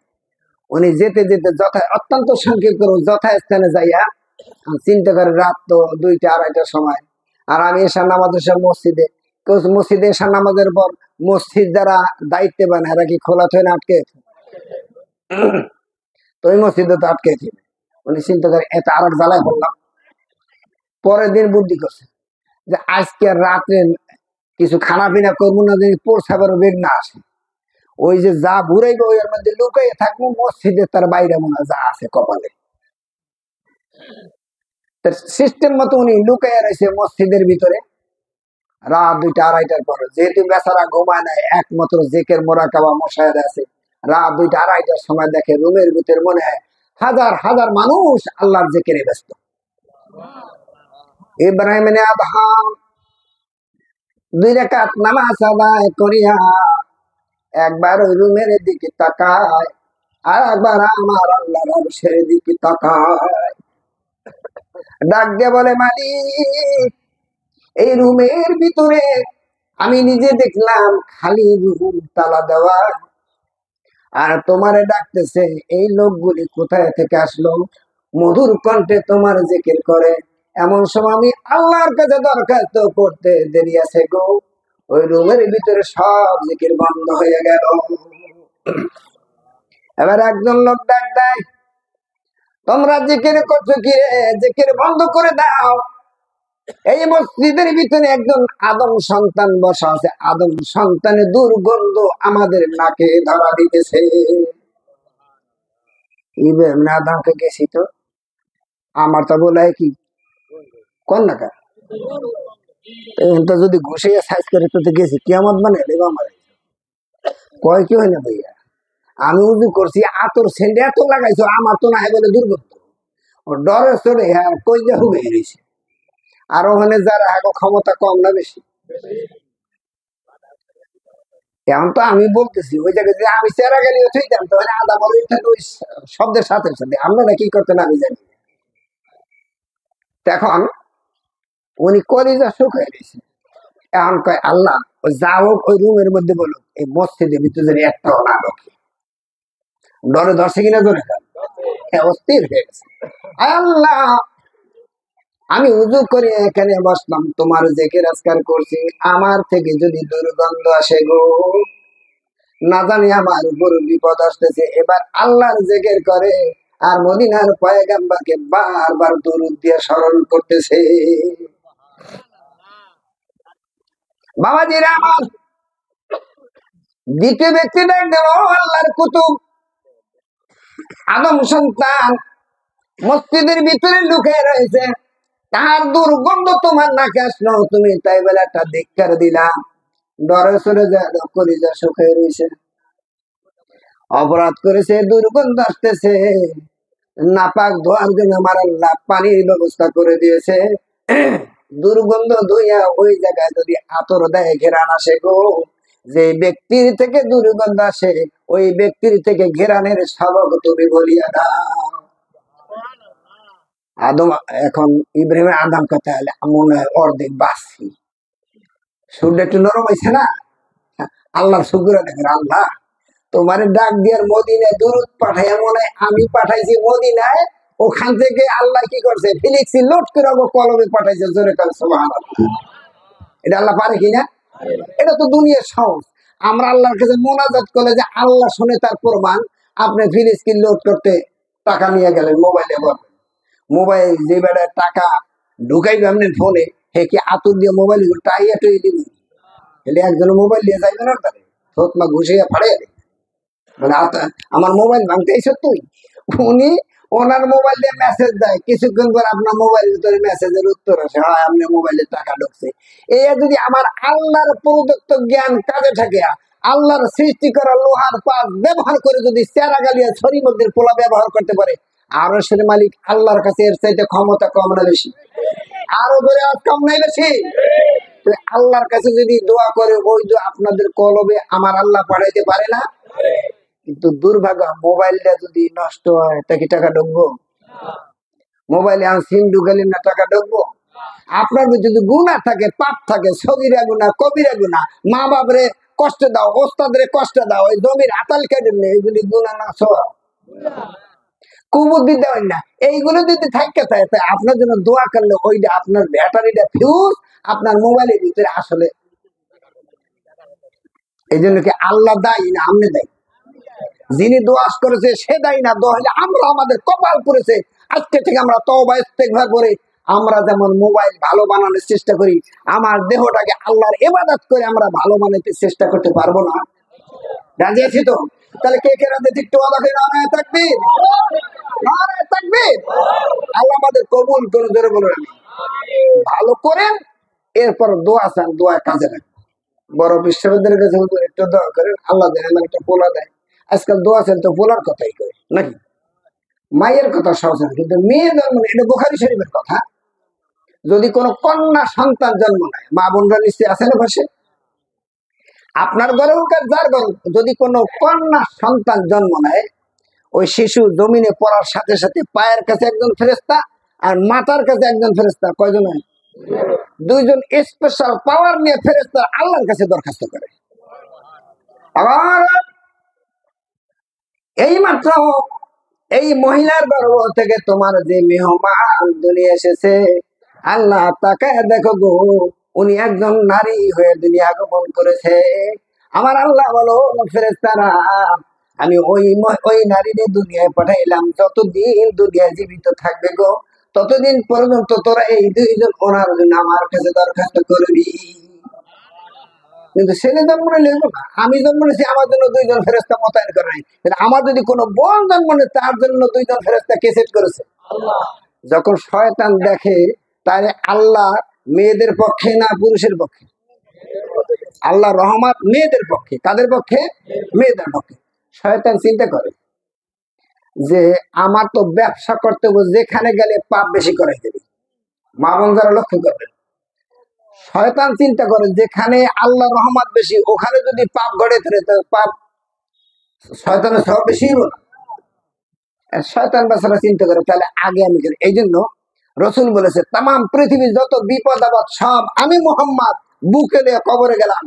উনি যেতে যেতে অত্যন্ত সংক্ষেপ করে যথাস্থানে যাইয়া চিন্তা করে, রাত তো 2টা 2:30টার সময়, আর আমি এশার নামাজের সব মসজিদে, মসজিদে এশার নামাজের পর মসজিদ যারা দায়িত্বে বান এরা কি খোলা থই না আটকে, তো ওই মসজিদে তো আটকে থাকবে। উনি চিন্তা করে এটা আর এক জ্বালায় বললাম। পরের দিন বুদ্ধি করছে যে আজকে রাত্রে কিছু খানা পিনা করবো না, যদি প্রসাবের বেগ না আসে, ওই যে যা ঘুরাইবে ওই মধ্যে লুকাইয়ে থাকবো, মসজিদে তার বাইরে মনে যা আছে কপালে। সিস্টেম মতো উনি লুকাইয়া রয়েছে মসজিদের ভিতরে। রাত 2টা 2:30টার পরে, যেহেতু বেচারা ঘুমায় নাই, একমাত্র জেকের মোরাকাবা মুশাহাদা আছে। রাত 2টা 2:30টার সময় দেখে রুমের ভিতরে মনে হয় হাজার হাজার মানুষ আল্লাহর জেকেরে ব্যস্ত। ইব্রাহিম আদম 2 রাকাত নামাজ আদায় করিয়া একবার ওই রুমের দিকে তাকায়, আর একবার আমার আল্লাহর আরশের দিকে তাকায়, ডাক দিয়ে বলে মালিক, এই রুমের ভিতরে আমি নিজে দেখলাম খালি রুম, তালা দেওয়া, আর তোমারে ডাকতেছে এই লোকগুলি কোথায় থেকে আসলো, মধুর কণ্ঠে তোমার জিকির করে, এমন সময় আমি আল্লাহর কাছে দরখাস্ত করতে দেরি আছে গো, ওই রুমের ভিতরে সব জিকির বন্ধ হয়ে গেল। এবার একজন লোক ডাক দেয়, তোমরা জিকির করছো কি রে? জিকির বন্ধ করে দাও। এই মসজিদের ভিতরে একজন আদম সন্তান বসা আছে, আদম সন্তানের দুর্গন্ধ আমাদের নাকে ধরা দিতেছে। ইব্রাহিম আদমকে গেছি তো, আমার তো বলে কি কোন নাকা তো যদি ঘুষে সাইজ করে তো গেছি কিয়ামত মানে আমার কয় কি হয় না ভাইয়া, আমি উজু করছি আতর সেন্ডে এত লাগাইছো, আমার তো না হয় বলে দুর্গন্ধ। ও ডরে চড়ে হ্যাঁ কই যা হুবে রয়েছে। আর ওখানে যারা এখন ক্ষমতা কম না বেশি, এখন তো আমি বলতেছি ওই জায়গায় যে আমি চেরা গেলে থইতাম তো আদা বলে ওই শব্দের সাথে সাথে আপনারা কি করতেন আমি জানি। এখন উনি কলিজা শুকাই দিয়েছে। এখন কয় আল্লাহ যাও ওই রুমের মধ্যে বলো এই মসজিদের ভিতরে যদি একটাও না ঢোকে। ডরে ধরছে কিনা ধরে অস্থির হয়ে গেছে। আল্লাহ আমি উজু করে এখানে বসলাম, তোমার জিকির আজকার করছি, আমার থেকে যদি দুর্গন্ধ আসে গো, না জানি আমার উপর বিপদ আসতেছে। এবার আল্লাহর জিকির করে আর মদিনার পয়গাম্বরকে বারবার দরুদ দিয়ে স্মরণ করতেছে। বাবাজিরা আমার, দ্বিতীয় ব্যক্তি ডাক দেব আল্লাহর কুতুব আদম সন্তান মসজিদের ভিতরে লুকিয়ে রয়েছে, তার দুর্গন্ধ তোমার নাকে আসলো, তুমি তাই বলে একটা ধিক্কার দিলা, ডরে চলে যায় কলিজা শুকিয়ে রয়েছে, অপরাধ করেছে, দুর্গন্ধ আসতেছে, নাপাক ধোয়ার জন্য আমার আল্লাহ পানির ব্যবস্থা করে দিয়েছে। দুর্গন্ধ ধুইয়া ওই জায়গায় যদি আতর দেয় ঘেরান আসে গো, যে ব্যক্তির থেকে দুর্গন্ধ আসে ওই ব্যক্তির থেকে ঘেরানের সবক তুমি বলিয়া দাও। আদম এখন ইব্রাহিমের আদম কথা হলে মনে হয় অর্ধেক বাঁচছি, সুরটা একটু নরম হয়েছে না। আল্লাহর শুকরিয়া দেখেন, আল্লাহ তোমার ডাক দিয়ার মদিনায় দুরুদ পাঠাইয়া মনে হয় আমি পাঠাইছি মদিনায়, ওখান থেকে আল্লাহ কি করছে ফিলিক্সি লোড করে কলমে পাঠাইছে, জোরে কাল সুবহানাল্লাহ। এটা আল্লাহ পারে কিনা? এটা তো দুনিয়ার সহজ। আমরা আল্লাহর কাছে মোনাজাত করলে যে আল্লাহ শুনে তার প্রমাণ। আপনি ফিলিক্সি লোড করতে টাকা নিয়ে গেলেন মোবাইলে, মোবাইল যে বেড়ে টাকা ঢুকাইবে আপনার ফোনে, হে কি আতুর দিয়ে মোবাইল টাইয়া টুই দিবি, এলে একজন মোবাইল দিয়ে যাইবে না তারে থতমা ঘুষিয়ে ফাড়ে মানে আমার মোবাইল ভাঙতে এসে তুই। উনি ওনার মোবাইল দিয়ে মেসেজ দেয়, কিছুক্ষণ পর আপনার মোবাইলের ভিতরে মেসেজের উত্তর আসে, হয় আপনার মোবাইলে টাকা ঢুকছে। এই যদি আমার আল্লাহর প্রদত্ত জ্ঞান কাজে থাকে, আল্লাহর সৃষ্টি করা লোহার পাত ব্যবহার করে যদি চেরা গালিয়া ছড়ির মধ্যে পোলা ব্যবহার করতে পারে, আরো সের মালিক আল্লাহর কাছে এর চাইতে ক্ষমতা কম না বেশি? আরো ধরে কম নাই বেশি? আল্লাহর কাছে যদি দোয়া করে ওই দোয়া আপনাদের কলবে আমার আল্লাহ পাঠাইতে পারে না? কিন্তু দুর্ভাগ্য, মোবাইলটা যদি নষ্ট হয় তা কি টাকা ঢুকবো? মোবাইলে আমি সিম ঢুকালি না টাকা ঢুকবো? আপনার যদি গুনাহ থাকে, পাপ থাকে, সগীরা গুনাহ কবিরা গুনাহ, মা বাপরে কষ্ট দাও, ওস্তাদরে কষ্ট দাও, ওই জমির আতাল কেটে নেই, এগুলি গুনাহ না সওয়াব? কুবুদ্ধি দেওয়াই না, এইগুলো যদি থাকে তাই আপনার জন্য দোয়া করলে ওইটা আপনার ব্যাটারিটা ফিউজ আপনার মোবাইলের ভিতরে আসলে। এই জন্য কি আল্লাহ দায়ী না আমনে দায়ী? যিনি দোয়াস করেছে সে দায়ী না, দোয়া হলে আমরা আমাদের কপাল করেছে। আজকে থেকে আমরা তওবা ইস্তেগফার করে আমরা যেমন মোবাইল ভালো বানানোর চেষ্টা করি, আমার দেহটাকে আল্লাহর ইবাদত করে আমরা ভালো বানাতে চেষ্টা করতে পারবো না? রাজি আছি তো? তাহলে কে কে রাজি? একটু আলাদা নারায়ে তাকবীর, নারায়ে তাকবীর। আল্লাহ আমাদের কবুল করে, জোরে বলুন আমিন। ভালো করেন, এরপর দোয়া চান, দোয়া কাজে লাগে। বড় বিশ্ববিদ্যালয়ের কাছে একটু দোয়া করেন, আল্লাহ দেয় আমার একটা পোলা দেয়। আজকাল দোয়া চান তো পোলার কথাই কয় নাকি, মায়ের কথা সহজ না, কিন্তু মেয়ে জন্ম নেয় এটা বুখারী শরীফের কথা। যদি কোনো কন্যা সন্তান জন্ম নেয়, মা বোনরা নিশ্চয়ই আছে না পাশে, আপনার ঘরে হোক আর যার ঘরে, যদি কোনো কন্যা সন্তান জন্ম নেয়, ওই শিশু জমিনে পড়ার সাথে সাথে পায়ের কাছে একজন ফেরেশতা আর মাথার কাছে একজন ফেরেশতা, কয়জন হয়? দুইজন স্পেশাল পাওয়ার নিয়ে ফেরেশতা আল্লাহর কাছে দরখাস্ত করে। আবার এই মাত্র এই মহিলার গর্ভ থেকে তোমার যে মেহমান দুনিয়া এসেছে, আল্লাহ তাকায় দেখো গো, উনি একজন নারী হয়ে দুনিয়া আগমন করেছে। আমার আল্লাহ বলো ফেরেশতারা, আমি ওই নারীরে দুনিয়ায় পাঠাইলাম, যতদিন দুনিয়ায় জীবিত থাকবে গো ততদিন পর্যন্ত তোরা এই দুইজন ওনার জন্য আমার কাছে দরখাস্ত করবি। কিন্তু ছেলে জন্ম নিলে হইব না, আমি জন্ম নিয়েছি আমার জন্য দুইজন ফেরেস্তা মোতায়েন করে নাই, আমার যদি কোনো বোন জন্ম নেয় তার জন্য দুইজন ফেরেস্তা কেসেট করেছে। যখন শয়তান দেখে তাহলে আল্লাহ মেয়েদের পক্ষে না পুরুষের পক্ষে? আল্লাহ রহমত মেয়েদের পক্ষে। কাদের পক্ষে? মেয়েদের পক্ষে। শয়তান চিন্তা করে যে আমার তো ব্যবসা করতে হবে, যেখানে গেলে পাপ বেশি করাই দেবে। মা বোন যারা লক্ষ্য করবেন, শয়তান চিন্তা করে যেখানে আল্লাহ রহমত বেশি ওখানে যদি পাপ ঘটে থাকে তো পাপ শয়তানের সব বেশি হলো না। শয়তান বাচ্চারা চিন্তা করে তাহলে আগে আমি করি। এই জন্য রসুল বলেছে তাম পৃথিবীর যত বিপদ আপদ সব আমি মুহাম্মদ বুকে নিয়ে কবরে গেলাম,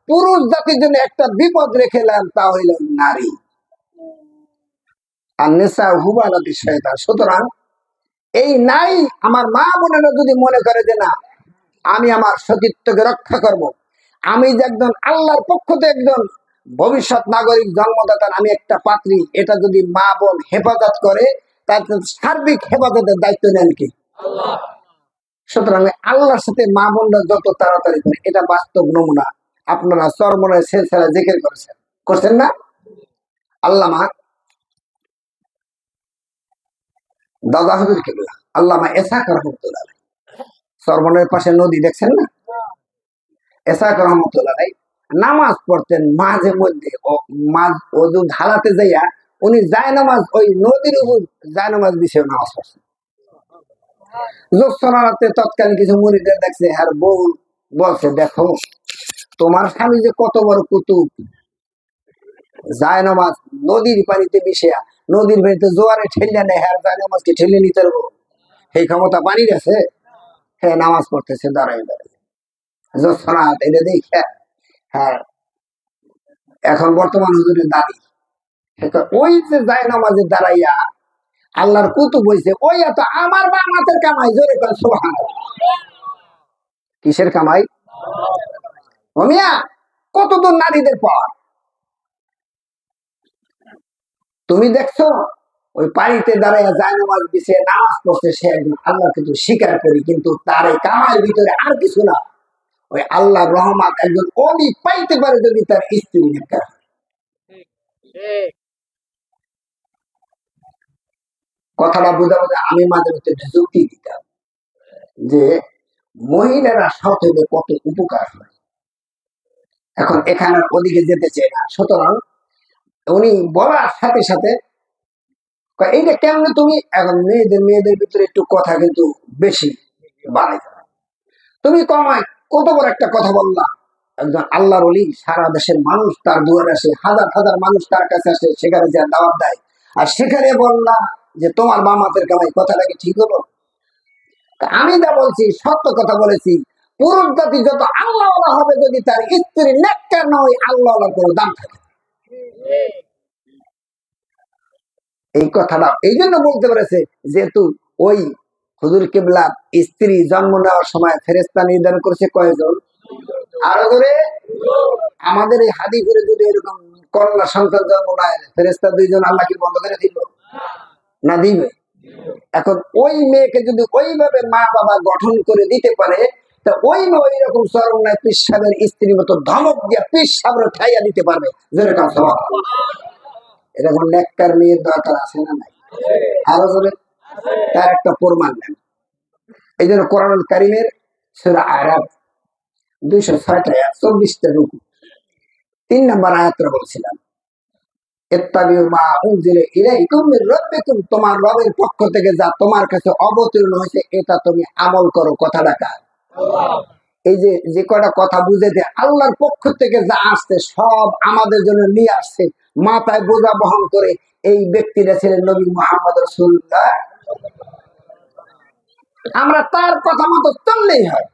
পুরুষ জাতির জন্য একটা বিপদ রেখে এলাম, তা হইল নারী। আর নেশা হুবালাতি শয়তান। সুতরাং এই নাই আমার মা বোনেরা যদি মনে করে যে না আমি আমার সতীত্বকে রক্ষা করব, আমি যে একজন আল্লাহর পক্ষ থেকে একজন ভবিষ্যৎ নাগরিক জন্মদাতা, আমি একটা পাত্রী, এটা যদি মা বোন হেফাজত করে তার সার্বিক হেফাজতের দায়িত্ব নেন কি আল্লাহ। সুতরাং আল্লাহর সাথে মা বোনরা যত তাড়াতাড়ি করে, এটা বাস্তব নমুনা। আপনারা চরমনের সিলসিলা জিকির করছেন না? আল্লামা দাদা হুজুর কেবলা আল্লামা ইসহাক রহমতুল্লাহ আলাইহি, চরমনের পাশে নদী দেখছেন না, ইসহাক রহমতুল্লাহ আলাইহি নামাজ পড়তেন মাঝে মধ্যে। ওযু ঢালাতে যাইয়া উনি জায়নামাজ ওই নদীর উপর জায়নামাজ বিছিয়ে নামাজ পড়ছেন। জ্যোৎস্নারাতে তৎকালীন কিছু মুরিদদের দেখছে, আর বউ বলছে দেখো তোমার স্বামী যে কত বড় কুতুব, জায়নামাজ নদীর পানিতে মিশিয়া নদীর পানিতে জোয়ারে ঠেলে নেয়, হ্যাঁ জায়নামাজকে ঠেলে নিতে পারবো, সেই ক্ষমতা পানির আছে। হ্যাঁ নামাজ পড়তেছে দাঁড়াই দাঁড়াই জ্যোৎস্নারাত, এটা দেখে হ্যাঁ এখন বর্তমান হুজুরের দাবি ওই যে জায়নামাজে দাঁড়াইয়া আল্লাহর কুতুব হইছে, ওই এত আমার বা আমাদের কামাই। জোরে কর সুবহানাল্লাহ। কিসের কামাই? মিয়া কত দূর নারীদের পর তুমি দেখছো? ওই পানিতে দাঁড়াইয়া জায়নামাজ বিছিয়ে নামাজ পড়ছে, সে একজন আল্লাহ কিন্তু স্বীকার করি, কিন্তু তার এই কামাইয়ের ভিতরে আর কিছু না। ওই আল্লাহ রহমত একজন অলি পাইতে পারে যদি তার স্ত্রী নেককার হয়। কথাটা বোঝা বোঝা আমি মাঝে মধ্যে যুক্তি দিতাম যে মহিলারা সৎ হইলে কত উপকার হয়। এখন এখানে ওদিকে যেতে চাই না। সুতরাং উনি বলার সাথে সাথে এইটা কেমনে তুমি এখন মেয়েদের ভিতরে একটু কথা কিন্তু বেশি বাড়াই, তুমি কমায় কত বড় একটা কথা বললা। একজন আল্লাহর ওলি, সারা দেশের মানুষ তার দুয়ারে আসে, হাজার হাজার মানুষ তার কাছে আসে, সেখানে যে দাওয়াত দেয়, আর সেখানে বললাম যে তোমার বামাতের কামাই, কথাটা কি ঠিক হলো? আমি যা বলছি সত্য কথা বলেছি। পুরুষ জাতি যত আল্লাহ হবে, যদি তার স্ত্রী নেককার নয়, আল্লাহ কোনো দাম থাকে। এই কথাটা এই জন্য বলতে পেরেছে যেহেতু ওই হুজুর কিবলা স্ত্রী জন্ম নেওয়ার সময় ফেরেশতা নির্ধারণ করেছে কয়জন? আরো ধরে আমাদের এই হাদিপুরে যদি এরকম কন্যা সন্তান জন্ম নেয়, ফেরেশতা দুইজন আল্লাহ কি বন্ধ করে দিল না? দিবে। এখন ওই মেয়েকে যদি ওইভাবে মা বাবা গঠন করে দিতে পারে, তা ওই মেয়ে ওই রকম চরমনায় পীর সাহেবের স্ত্রী মতো ধমক দিয়ে পীর সাহেবের খাইয়া দিতে পারবে। যেরকম এরকম নেককার মেয়ের দরকার আছে না নাই? আরো বলে তার একটা প্রমাণ নেন। এই জন্য কোরআনুল কারীমের সূরা আরাফ 206টা আয়াত 24টা রুকু 3 নম্বর আয়াতটা বলছিলাম, ইত্তাবিউ মা উনজিলা ইলাইকুম মির রাব্বিকুম, তোমার রবের পক্ষ থেকে যা তোমার কাছে অবতীর্ণ হয়েছে এটা তুমি আমল করো। কথাটা কার? আল্লাহ। এই যে যে কয়টা কথা বুঝাইতে আল্লাহর পক্ষ থেকে যা আসছে সব আমাদের জন্য নিয়ে আসছে, মাথায় বোঝা বহন করে এই ব্যক্তিরা ছিলেন নবী মুহাম্মদ রাসূলুল্লাহ। আমরা তার কথা মতো চললেই হয়।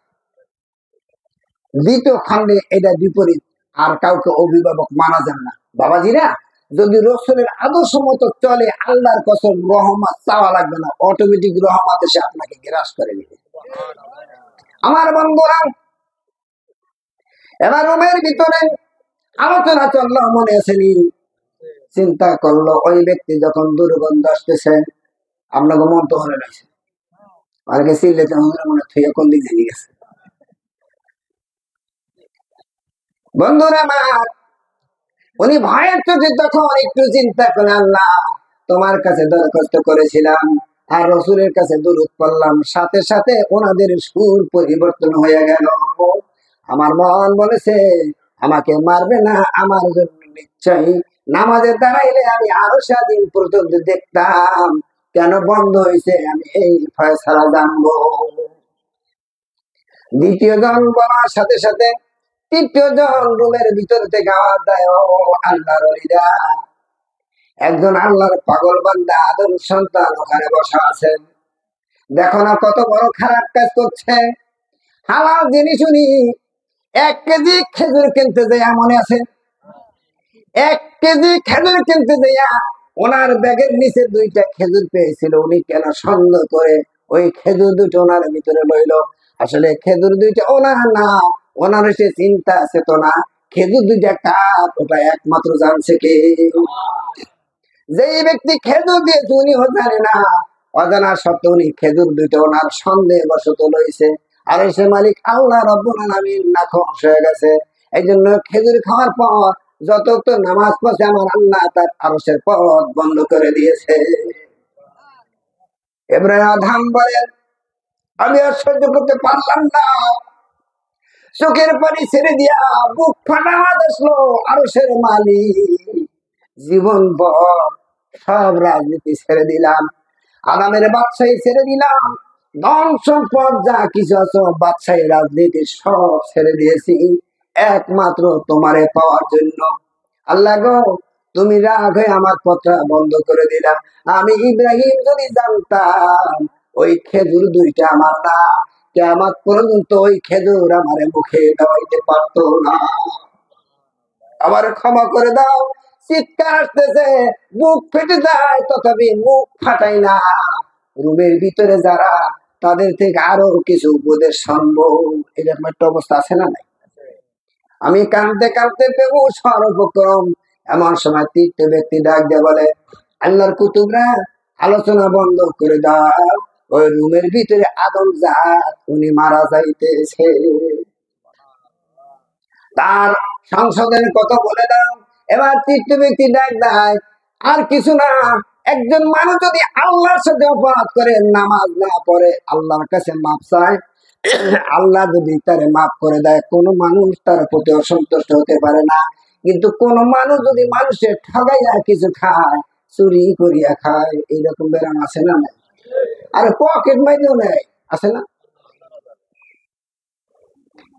দ্বিতীয় খণ্ডে এটা বিপরীত, আর কাউকে অভিভাবক মানা যাবে না। বাবাজিরা যদি রসুলের আদর্শ মতো চলে, আল্লাহর কসম রহমত চাওয়া লাগবে না, অটোমেটিক রহমত এসে আপনাকে গ্রাস করে নেবে। আমার বন্ধুরা, এবার রুমের ভিতরে আলোচনা চলল, মনে আসেনি? চিন্তা করলো ওই ব্যক্তি যখন দুর্গন্ধ আসতেছে, আপনাকে মন তো হলে রয়েছে অনেকে চিল্লেতে মনে থুয়ে কোন দিক জেনে গেছে। বন্ধুরা আমার, উনি ভয়ের চোটে তখন একটু চিন্তা করে, আল্লাহ তোমার কাছে দরখাস্ত করেছিলাম আর রসুলের কাছে দরুদ পড়লাম, সাথে সাথে ওনাদের সুর পরিবর্তন হয়ে গেল। আমার মন বলেছে আমাকে মারবে না, আমার জন্য নিশ্চয়ই নামাজে দাঁড়াইলে আমি আরো স্বাধীন পর্যন্ত দেখতাম, কেন বন্ধ হয়েছে আমি এই ফয়সালা জানবো। দ্বিতীয় জন বলার সাথে সাথে তৃতীয় জন রুমের ভিতর থেকে আওয়াজ দেয়, ও আল্লাহর ওলিরা, একজন আল্লাহর পাগল বান্দা আদম সন্তান ওখানে বসা আছেন, দেখো না কত বড় খারাপ কাজ করছে। হালাল জিনিস উনি 1 কেজি খেজুর কিনতে যায়, মনে আছে 1 কেজি খেজুর কিনতে যাইয়া ওনার ব্যাগের নিচে 2টা খেজুর পেয়েছিল, উনি কেন সন্দেহ করে ওই খেজুর 2টো ওনার ভিতরে লইল। আসলে খেজুর 2টা ওনার না, ওনার সে চিন্তা চেতনা খেজুর 2টা কাপ ওটা একমাত্র জানছে কে? যেই ব্যক্তি খেজুর দিয়েছে উনিও জানে না, অজানা সত্ত্বেও উনি খেজুর 2টা ওনার সন্দেহ বশত লইছে, আর সে মালিক আল্লাহ রাব্বুল আলামিন নাখোশ হয়ে গেছে। এই জন্য খেজুর খাওয়ার পর যত তো নামাজ পড়ছে আমার আল্লাহ তার আরশের পথ বন্ধ করে দিয়েছে। ইব্রাহিম আদম বলেন, আমি আর সহ্য করতে পারলাম না, চোখের পানি ছেড়ে দিয়া বুক ফাটা আওয়াজ আসলো, আরশের মালিক জীবন ভর সব রাজনীতি ছেড়ে দিলাম, আরামের বাদশাহী ছেড়ে দিলাম, ধন সম্পদ যা কিছু আছে বাদশাহী রাজনীতি সব ছেড়ে দিয়েছি একমাত্র তোমারে পাওয়ার জন্য। আল্লাহ গো, তুমি রাগ হয়ে আমার পথটা বন্ধ করে দিলাম। আমি ইব্রাহিম যদি জানতাম ওই খেজুর 2টা আমার না, কিয়ামত পর্যন্ত ওই খেজুর আমার মুখে দেওয়াইতে পারতো না। আমার ক্ষমা করে দাও। চিৎকার আসতেছে, বুক ফেটে যায়, তথাপি মুখ ফাটাই না। রুমের ভিতরে যারা, তাদের থেকে আরো কিছু উপদেশ শুনবো, এরকম একটা অবস্থা আছে না নাই? আমি কাঁদতে কাঁদতে বেহুশ হওয়ার উপক্রম, এমন সময় 3টে ব্যক্তি ডাক দিয়ে বলে, আল্লাহর কুতুবরা আলোচনা বন্ধ করে দাও, ওই রুমের ভিতরে আদম জাত উনি মারা যাইতেছে, তার সংশোধনের কথা বলে দাও। এবার 3টে ব্যক্তি ডাক দেয়, আর কিছু না, একজন মানুষ যদি আল্লাহর সাথে অপরাধ করে, নামাজ না পড়ে, আল্লাহর কাছে মাপ চায়, আল্লাহ যদি তারে মাফ করে দেয়, কোন মানুষ তার প্রতি অসন্তুষ্ট হতে পারে না। কিন্তু কোন মানুষ যদি মানুষের ঠগাইয়া কিছু খায়, চুরি করিয়া খায়, এইরকম ব্যারাম আছে না নাই? আর পকেট মাইরেও নেয়, আছে না?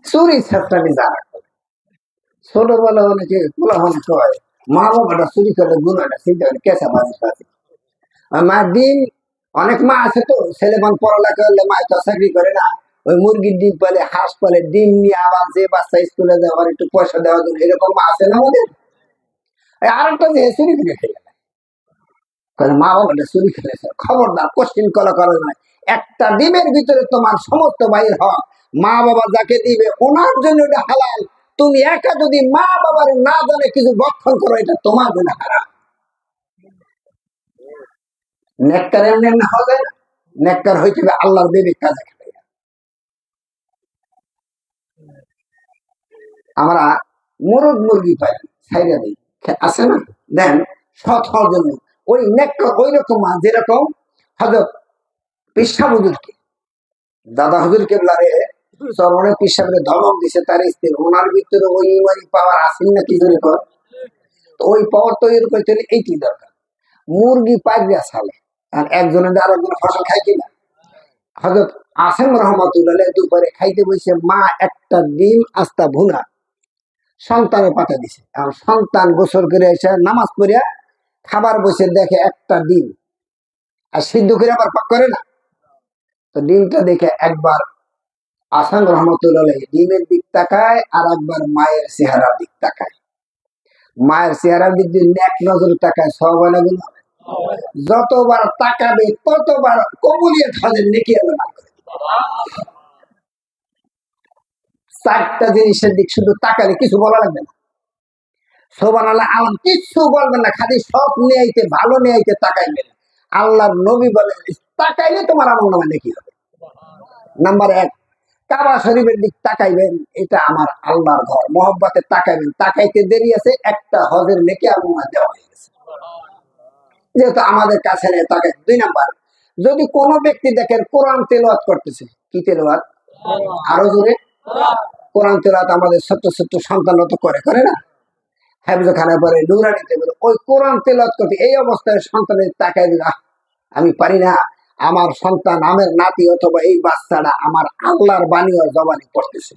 চুরি ছাত্রামি যারা করে, ছোটবেলা অনেকে পোলাহন কয় মা বাবাটা চুরি করে গুণাটা চিন্তা করে কেঁচা মানুষ আছে। মায়ের দিন অনেক মা আছে তো, ছেলে মান পড়ালেখা করলে মায় তো চাকরি করে না, ওই মুরগির ডিম পালে, হাঁস পালে, ডিম নিয়ে আবার যে বাচ্চা স্কুলে যাওয়ার একটু পয়সা দেওয়ার জন্য, এরকম মা আছে না আমাদের? আর একটা যে চুরি করে খেলে মা বাবাটা চুরি খেলেছে, খবরদার কোশ্চিন করা করে না। একটা ডিমের ভিতরে তোমার সমস্ত বাইর হক, মা বাবা যাকে দিবে ওনার জন্য এটা হালাল, তুমি একা যদি মা বাবার না জানে কিছু ভক্ষণ করো, এটা তোমার জন্য হারাম। নেককার এমনি এমনি হবে, নেককার হইতে হবে আল্লাহর বিবেক কাজে খাটাই। আমরা মুরগ মুরগি পাই, ছাইরা দিই, আছে না? দেন সৎ হওয়ার জন্য ওই নেককার ওই রকম মা, যেরকম হযরত পিসা হুজুরকে, দাদা হুজুর কেবলারে চরণে পিসাবে ধমক দিছে তার স্ত্রী, ওনার ভিতরে ওই ইমানি পাওয়ার আসেন না কি জন্য কর, ওই পাওয়ার তৈরি করতে হলে এইটি দরকার। মুরগি পাইয়া ছালে, আর একজনের আরেকজনের ফসল খাই কিনা? হযরত আসেম রহমাতুল্লাহ দুপুরে খাইতে বসে, মা একটা ডিম আস্তা ভুনা সন্তানের পাঠা দিছে, আর সন্তান গোসল করে এসে নামাজ পড়িয়া খাবার বসে দেখে একটা ডিম, আর সিদ্ধ করে আবার পাক করে না, তো ডিমটা দেখে একবার আসান রহমতুল্লাহ ডিমের দিক তাকায়, আর একবার মায়ের চেহারার দিক তাকায়। মায়ের চেহারার দিক দিয়ে এক নজর তাকায়, সব হয় না গুলো? যতবার তাকাবে ততবার কবুলিয়ত হজের নেকি আল্লাহ দান করে। 4টা জিনিসের দিক শুধু তাকালে কিছু বলা লাগবে না। সুবহানাল্লাহ আলম কিচ্ছু বলবেন না, খালি সব নিয়ে আইতে ভালো নিয়ে আইতে তাকাইবেন। আল্লাহর নবী বলেন তাকাইলে তোমার আমল নামে নেকি হবে। নাম্বার এক, কাবা শরীফের দিক তাকাইবেন, এটা আমার আল্লাহর ঘর, মহব্বতে তাকাইবেন, তাকাইতে দেরি আছে একটা হজের নেকি আমার দেওয়া হয়ে গেছে, যেহেতু আমাদের কাছে নেই তাকাই। দুই নাম্বার, যদি কোনো ব্যক্তি দেখেন কোরআন তেলাওয়াত করতেছে, কি তেলাওয়াত, আরো জোরে, কোরআন তেলাওয়াত আমাদের ছোট্ট ছোট্ট সন্তানরা তো করে করে না, হেফজখানায় পড়ে, নুরানিতে পড়ে, ওই কোরআন তেলাওয়াত করতে এই অবস্থায় সন্তানের তাকাই দিল, আমি পারি না, আমার সন্তান, আমার নাতি অথবা এই বাচ্চাটা আমার আল্লাহর বাণী ও জবানি পড়তেছে,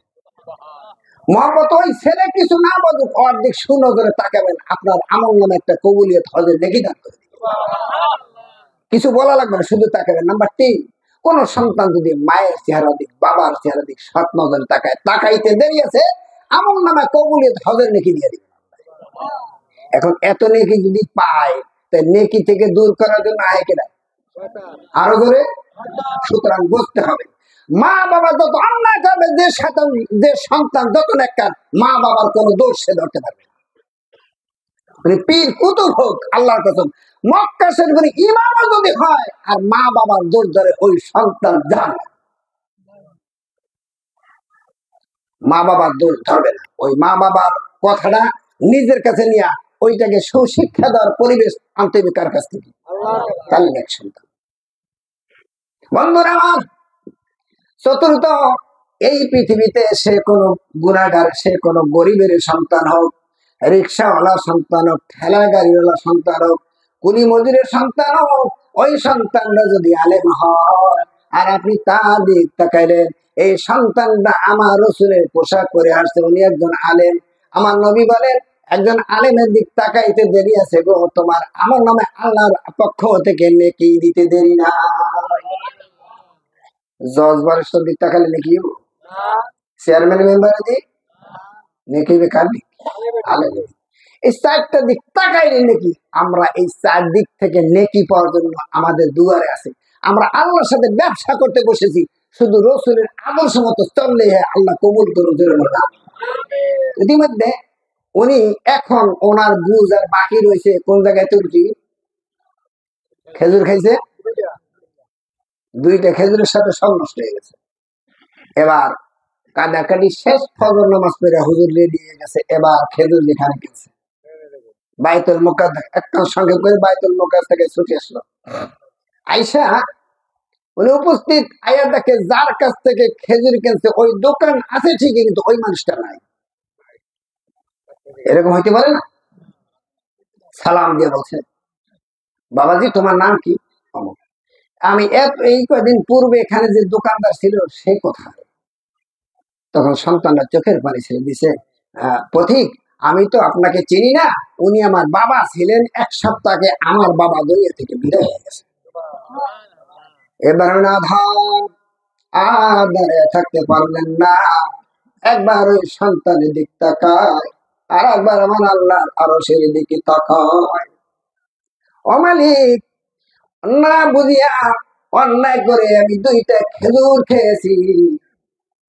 মহব্বত ওই ছেলে কিছু না বলুক অর্ধেক সুনজরে তাকাবেন, আপনার আমল নামে একটা কবুলিয়ত হজের নেকি দান করে দিবে, কিছু বলা লাগবে না, শুধু তাকাবেন। নাম্বার তিন, কোন সন্তান যদি মায়ের চেহারা দিক, বাবার চেহারা দিক সৎ নজরে তাকায়, তাকাইতে দেরি আছে, আমল নামে কবুলিয়ত হজের নেকি দিয়ে দিবে। এখন এত নেকি যদি পায়, তাই নেকি থেকে দূর করার জন্য আয় কেনা, আরো ধরে। সুতরাং বুঝতে হবে, মা বাবা যত অন্যায় করবে, যে সন্তান যত নেককার, মা বাবার কোনো দোষ সে ধরতে পারবে না। মানে পীর কুতুব হোক, আল্লাহর কসম, মক্কা শরীফের ইমামও যদি হয় আর মা বাবার দোষ ধরে, ওই সন্তান জানে মা বাবার দোষ ধরবে না। ওই মা বাবার কথাটা নিজের কাছে নিয়ে ওইটাকে সুশিক্ষা দেওয়ার পরিবেশ আনতে হবে কার কাছ থেকে, তাহলে এক সন্তান। বন্ধুরা আমার, চতুর্থ, এই পৃথিবীতে সে কোনো গুণাগার, সে কোনো গরিবের সন্তান হোক, রিক্সাওয়ালা সন্তান হোক, ঠেলা গাড়িওয়ালা সন্তান হোক, কুলি মজুরের সন্তান হোক, ওই সন্তানরা যদি আলেম হয় আর আপনি তার দিক তাকাইলেন, এই সন্তানরা আমার রসুলের পোশাক পরে আসছে, উনি একজন আলেম, আমার নবী বলেন একজন আলেমের দিক তাকাইতে দেরি আছে গো, তোমার আমার নামে আল্লাহর পক্ষ থেকে নেকি দিতে দেরি না। জজ বারের দিক তাকালে নাকি চেয়ারম্যান মেম্বার দিক নাকি বেকার দিক, এই চারটা দিক তাকাইলে নাকি আমরা এই চার দিক থেকে নেকি পাওয়ার জন্য আমাদের দুয়ারে আছে। আমরা আল্লাহর সাথে ব্যবসা করতে বসেছি, শুধু রসুলের আদর্শ মতো চললে আল্লাহ কবুল করুন। ইতিমধ্যে উনি এখন ওনার বুঝ আর বাকি রয়েছে কোন জায়গায়, তুর্কি খেজুর খাইছে, দুইটা খেজুরের সাথে সব নষ্ট হয়ে গেছে। এবার কাটাকাটি শেষ, ফজর নামাজ পড়ে হুজুর রেডি হয়ে গেছে, এবার খেজুর যেখানে গেছে বাইতুল মুকাদ্দাস, একটা সঙ্গে করে বাইতুল মুকাদ্দাস থেকে ছুটে আসলো, আইসা উনি উপস্থিত, আয়া দেখে যার কাছ থেকে খেজুর কিনছে ওই দোকান আছে ঠিকই, কিন্তু ওই মানুষটা নাই। এরকম হইতে পারে না? সালাম দিয়ে বলছে, বাবাজি তোমার নাম কি? আমি এই কয়েকদিন পূর্বে এখানে যে দোকানদার ছিল সে কোথায়? তখন সন্তানরা চোখের পানি ছেড়ে দিছে, পথিক আমি তো আপনাকে চিনি না, উনি আমার বাবা ছিলেন, এক সপ্তাহ আগে আমার বাবা দুনিয়া থেকে বিদায় হয়ে গেছে। এবার না ধান আর দাঁড়িয়ে থাকতে পারলেন না, একবার ওই সন্তানের দিক তাকায়, আর একবার আমার আল্লাহ আরো সেই দিকে তাকায়। ও মালিক, না বুঝিয়া অন্যায় করে আমি দুইটা খেজুর খেয়েছি,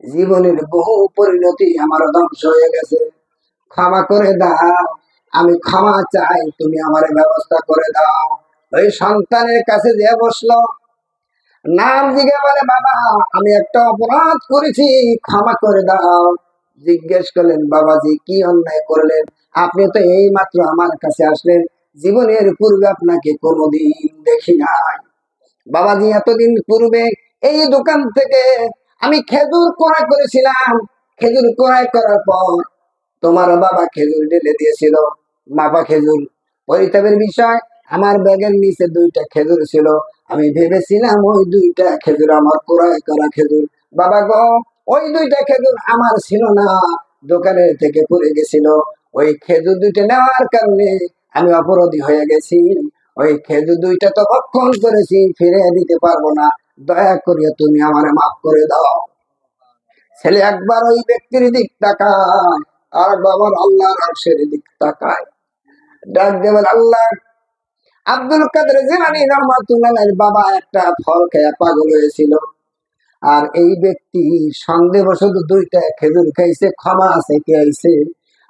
জীবনের বহু পরিণতি আমার ধ্বংস হয়ে গেছে, ক্ষমা করে দাও, আমি ক্ষমা চাই, তুমি আমার ব্যবস্থা করে দাও। ওই সন্তানের কাছে যে বসলো, নাম জিজ্ঞে বলে, বাবা আমি একটা অপরাধ করেছি, ক্ষমা করে দাও। জিজ্ঞেস করলেন, বাবাজি কি অন্যায় করলেন? আপনি তো এই মাত্র আমার কাছে আসলেন, জীবনের পূর্বে আপনাকে কোনোদিন দেখি নাই। বাবাজি এতদিন পূর্বে এই দোকান থেকে আমি খেজুর ক্রয় করেছিলাম, খেজুর ক্রয় করার পর তোমার বাবা খেজুর ঢেলে দিয়েছিল, মাপা খেজুর, পরিতাপের বিষয় আমার ব্যাগের নিচে দুইটা খেজুর ছিল, আমি ভেবেছিলাম ওই দুইটা খেজুর আমার ক্রয় করা খেজুর, বাবা গো ওই দুইটা খেজুর আমার ছিল না, দোকানের থেকে পড়ে গেছিল, ওই খেজুর দুইটা নেওয়ার কারণে আমি অপরাধী হয়ে গেছি, ওই খেজুর দুইটা তো ভক্ষণ করেছি, ফিরে দিতে পারবো না, দয়া করিয়া তুমি আমার মাফ করে দাও। ছেলে একবার ওই ব্যক্তির দিক তাকায়, আর বাবার আল্লাহর আরশের দিক তাকায়, ডাক দেবেন, আল্লাহ আব্দুল কাদের জিলানী রাহমাতুল্লাহির বাবা একটা ফল খেয়ে পাগল হয়েছিল, আর এই ব্যক্তি সন্দেহবশত দুইটা খেজুর খাইছে, ক্ষমা আছে কে আইছে,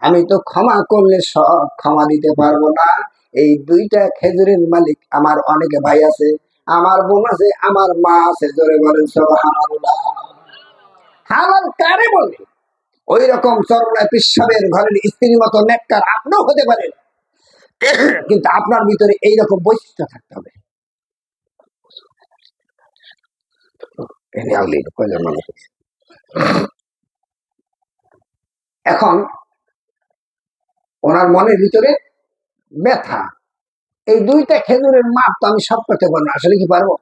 আমি তো ক্ষমা করলে সব ক্ষমা দিতে পারবো না। এই দুইটা খেজুরের মালিক আমার অনেকে ভাই আছে, আমার বোন আছে, আমার মা আছে, জোরে বলেন সুবহানাল্লাহ। হালাল কারে বলে? ওই রকম চরমায় পিসাবের ঘরের স্ত্রীর মতো নেককার আপনিও হতে পারেন, কিন্তু আপনার ভিতরে এইরকম বৈশিষ্ট্য থাকতে হবে। এখন ওনার মনের ভিতরে ব্যথা, এই দুইটা খেজুরের মাপ তো আমি সব করতে পারবো না। আসলে কি পারবো?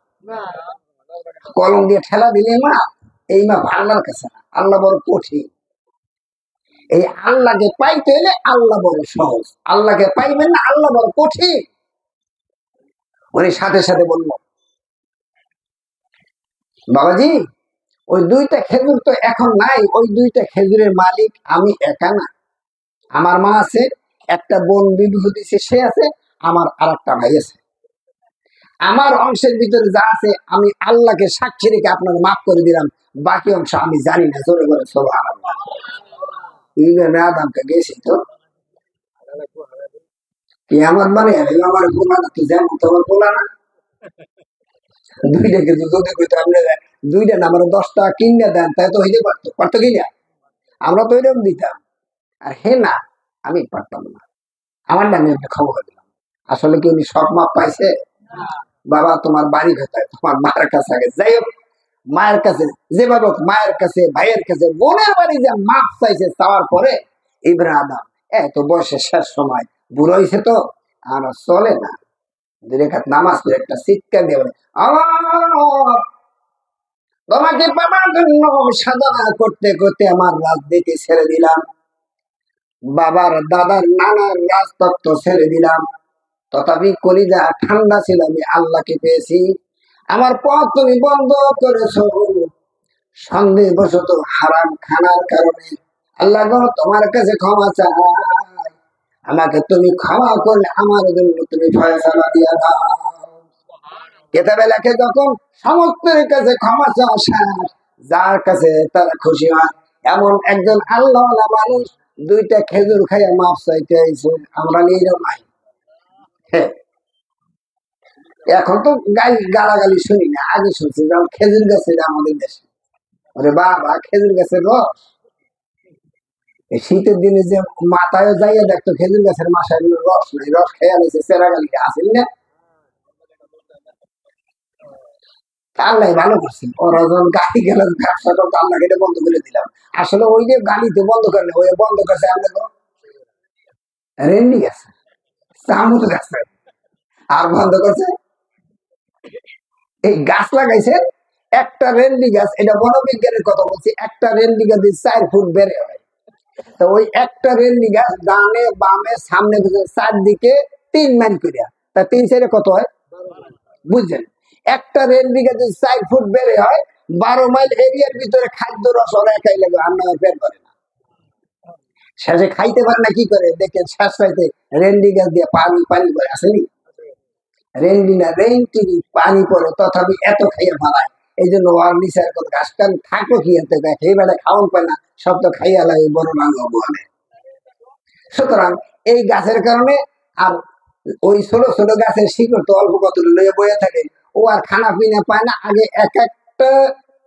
কলম দিয়ে ঠেলা দিলে মাপ, এই মাপ আল্লাহর কাছে না, আল্লাহ বড় কঠিন। এই আল্লাহকে পাইতে হলে আল্লাহ বড় সহজ, আল্লাহকে পাইবেন না, আল্লাহ বড় কঠিন। উনি সাথে সাথে বলল, বাবাজি ওই দুইটা খেজুর তো এখন নাই, ওই দুইটা খেজুরের মালিক আমি একা না, আমার মা আছে, একটা বোন বিবাহ দিছে সে আছে, আমার আর একটা ভাই আছে। আমার অংশের ভিতরে যা আছে আমি আল্লাহকে সাক্ষী রেখে আপনার মাফ করে দিলাম, বাকি অংশ আমি জানি না। জোরে বলে সুবহানাল্লাহ। আদমকে গেছি তো কিয়ামত মানে আমার গোলা না, তুই যেমন তোমার গোলা না। দুইটা কিন্তু যদি কইতো আপনি দুইটা না আমার 10 টাকা কিনে দেন, তাই তো হইতে পারতো, পারতো কিনা? আমরা তো এরকম দিতাম। আর হে না, আমি পারতাম না, আমার নামে একটা খবর দিলাম। আসলে কি উনি সব মাপ পাইছে? বাবা তোমার বাড়ি কোথায়? তোমার মায়ের কাছে আগে যাই হোক, মায়ের কাছে যেভাবে হোক, মায়ের কাছে, ভাইয়ের কাছে, বোনের বাড়ি যে মাপ চাইছে, চাওয়ার পরে ইব্রাহিম আদম এত বয়সের শেষ সময় বুড়ো হয়েছে তো আর চলে না, 2 রাকাত নামাজ পড়ে একটা চিৎকার দিয়ে বলে, আমার তোমাকে পাবার জন্য সাধনা করতে করতে আমার রাজনীতি ছেড়ে দিলাম, বাবার দাদার নানার রাজতত্ত্ব ছেড়ে দিলাম, তথাপি কলিজা ঠান্ডা ছিল, আমি আল্লাহকে পেয়েছি। আমার পথ তুমি বন্ধ করেছো সন্দেহবশত হারাম খানার কারণে। আল্লাহ গো তোমার কাছে ক্ষমা চাই, আমাকে তুমি ক্ষমা করলে আমার জন্য তুমি ফয়সালা দিয়া দাও। কেতাবে লেখে যখন সমস্তের কাছে ক্ষমা চাওয়া, যার কাছে তারা খুশি হয়, এমন একজন আল্লাহওয়ালা মানুষ 2টা খেজুর খাইয়া মাপ চাইতে আইছে। আমরা নিরম নাই। হ্যাঁ, এখন তো গালাগালি শুনি না, আগে শুনছি যেমন খেজুর গাছের আমাদের দেশে, ওরে বাবা খেজুর গাছের রস, এই শীতের দিনে যে মাথায় যাইয়া দেখতো খেজুর গাছের মাসায় রস নাই, রস খেয়ে নিয়েছে চেরা গালি আসেন না। আল্লাহ ভালো করছেন, ওরা যখন গাড়ি গেল ব্যবসা করতো আল্লাহ এটা বন্ধ করে দিলাম। আসলে ওই যে গাড়িতে বন্ধ করলে ওই বন্ধ করছে আমরা রেন্ডি গেছে, চামচ গেছে, আর বন্ধ করছে এই গাছ লাগাইছেন একটা রেন্ডি গাছ, এটা বনবিজ্ঞানের কথা বলছি, একটা রেন্ডি গাছ 4 ফুট বেড়ে হয়। তো ওই একটা রেন্ডি গাছ ডানে বামে সামনে 4 দিকে 3 মাইল করিয়া, তা 3 4 কত হয় বুঝছেন? একটা রেন্ডি গাছ 4 ফুট বেড়ে হয়, 12 মাইল এরিয়ার ভিতরে খাদ্য রস ওরা একাই লাগে, আর না বের করে না। শেষে খাইতে পারে না, কি করে দেখেন শেষ রাইতে রেন্ডি গাছ দিয়ে পানি পানি করে আসেনি, রেন্ডি না রেন্টি পানি পড়ে, তথাপি এত খাইয়া ফালায়। এই জন্য ওয়ার নিচার করে গাছ কান থাকো কি এত খেয়ে বেড়া খাওয়ান পায় না, সব তো খাইয়া লাগে বড় নাঙ্গ বলে। সুতরাং এই গাছের কারণে আর ওই ছোট ছোট গাছের শিকড় তো অল্প কত লইয়া বয়ে থাকে, ও আর খানা পিনা পায় না। আগে এক একটা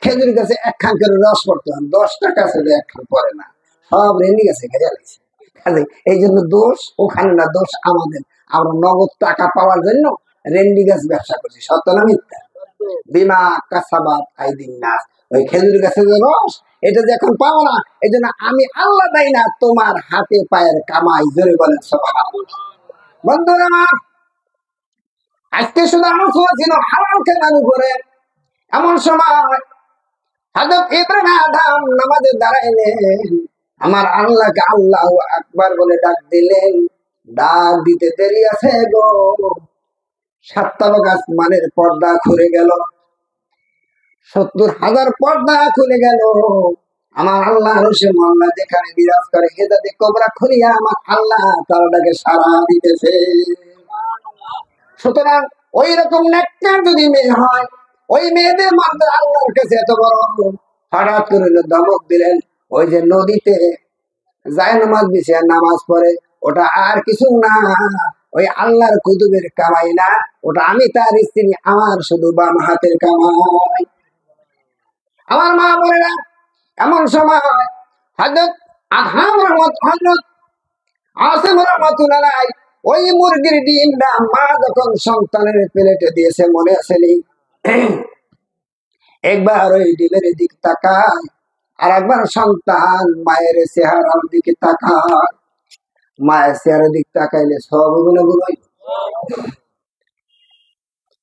খেজুর গাছে 1 খান করে রস পড়তো, 10টা গাছে 1 খান পরে না, সব রেন্ডি গাছে খেয়ে লাগছে। কাজে এই জন্য দোষ ওখানে না, দোষ আমাদের। আমরা নগদ টাকা পাওয়ার জন্য রেন্ডি গাছ ব্যবসা করছি, সত্য না মিথ্যা? বিমা কাসাবাত আইদিন নাস, ওই খেজুর গাছের যে রস এটা যে এখন পাও না, এই জন্য আমি আল্লাহ দেয় না, তোমার হাতে পায়ের কামাই। জোরে বলেন সুবহানাল্লাহ। বন্ধুরা আমার, আজকে শুধু আলোচনা ছিল হালাল খানার উপরে। এমন সময় হযরত ইব্রাহিম আদম নামাজে দাঁড়াইলেন, আমার আল্লাহকে আল্লাহু আকবার বলে ডাক দিলেন। ডাক দিতে দেরি আছে গো, 7 তবক আসমানের পর্দা খুলে গেল, 70,000 পর্দা খুলে গেল। আমার আল্লাহ রসে মোল্লা যেখানে বিরাজ করে, হেদাতে কবরা খুলিয়া আমার আল্লাহ তাআলাকে সারা দিতেছে। সুতরাং ওই রকম নেককার যদি মেয়ে হয়, ওই মেয়েদের মধ্যে আল্লাহর কাছে এত বড়, হঠাৎ করে ধমক দিলেন। ওই যে নদীতে যায় নামাজ বিছিয়ে নামাজ পড়ে, ওটা আর কিছু না, ওই আল্লাহর কুতুবের কামাই না, ওটা আমি তার স্ত্রী, আমার শুধু বাম হাতের কামাই। আমার মা বলে না, এমন সময় হযরত আদহাম হযরত আসিম রহমাতুল্লাহ ওই মুরগির ডিমটা মা যখন সন্তানের প্লেটে দিয়েছে, মনে আসেনি? একবার ওই ডিমের দিক তাকায়, আর একবার সন্তান মায়ের চেহারার দিকে তাকায়। মায়ের চেহারার দিক তাকাইলে সব গুলোই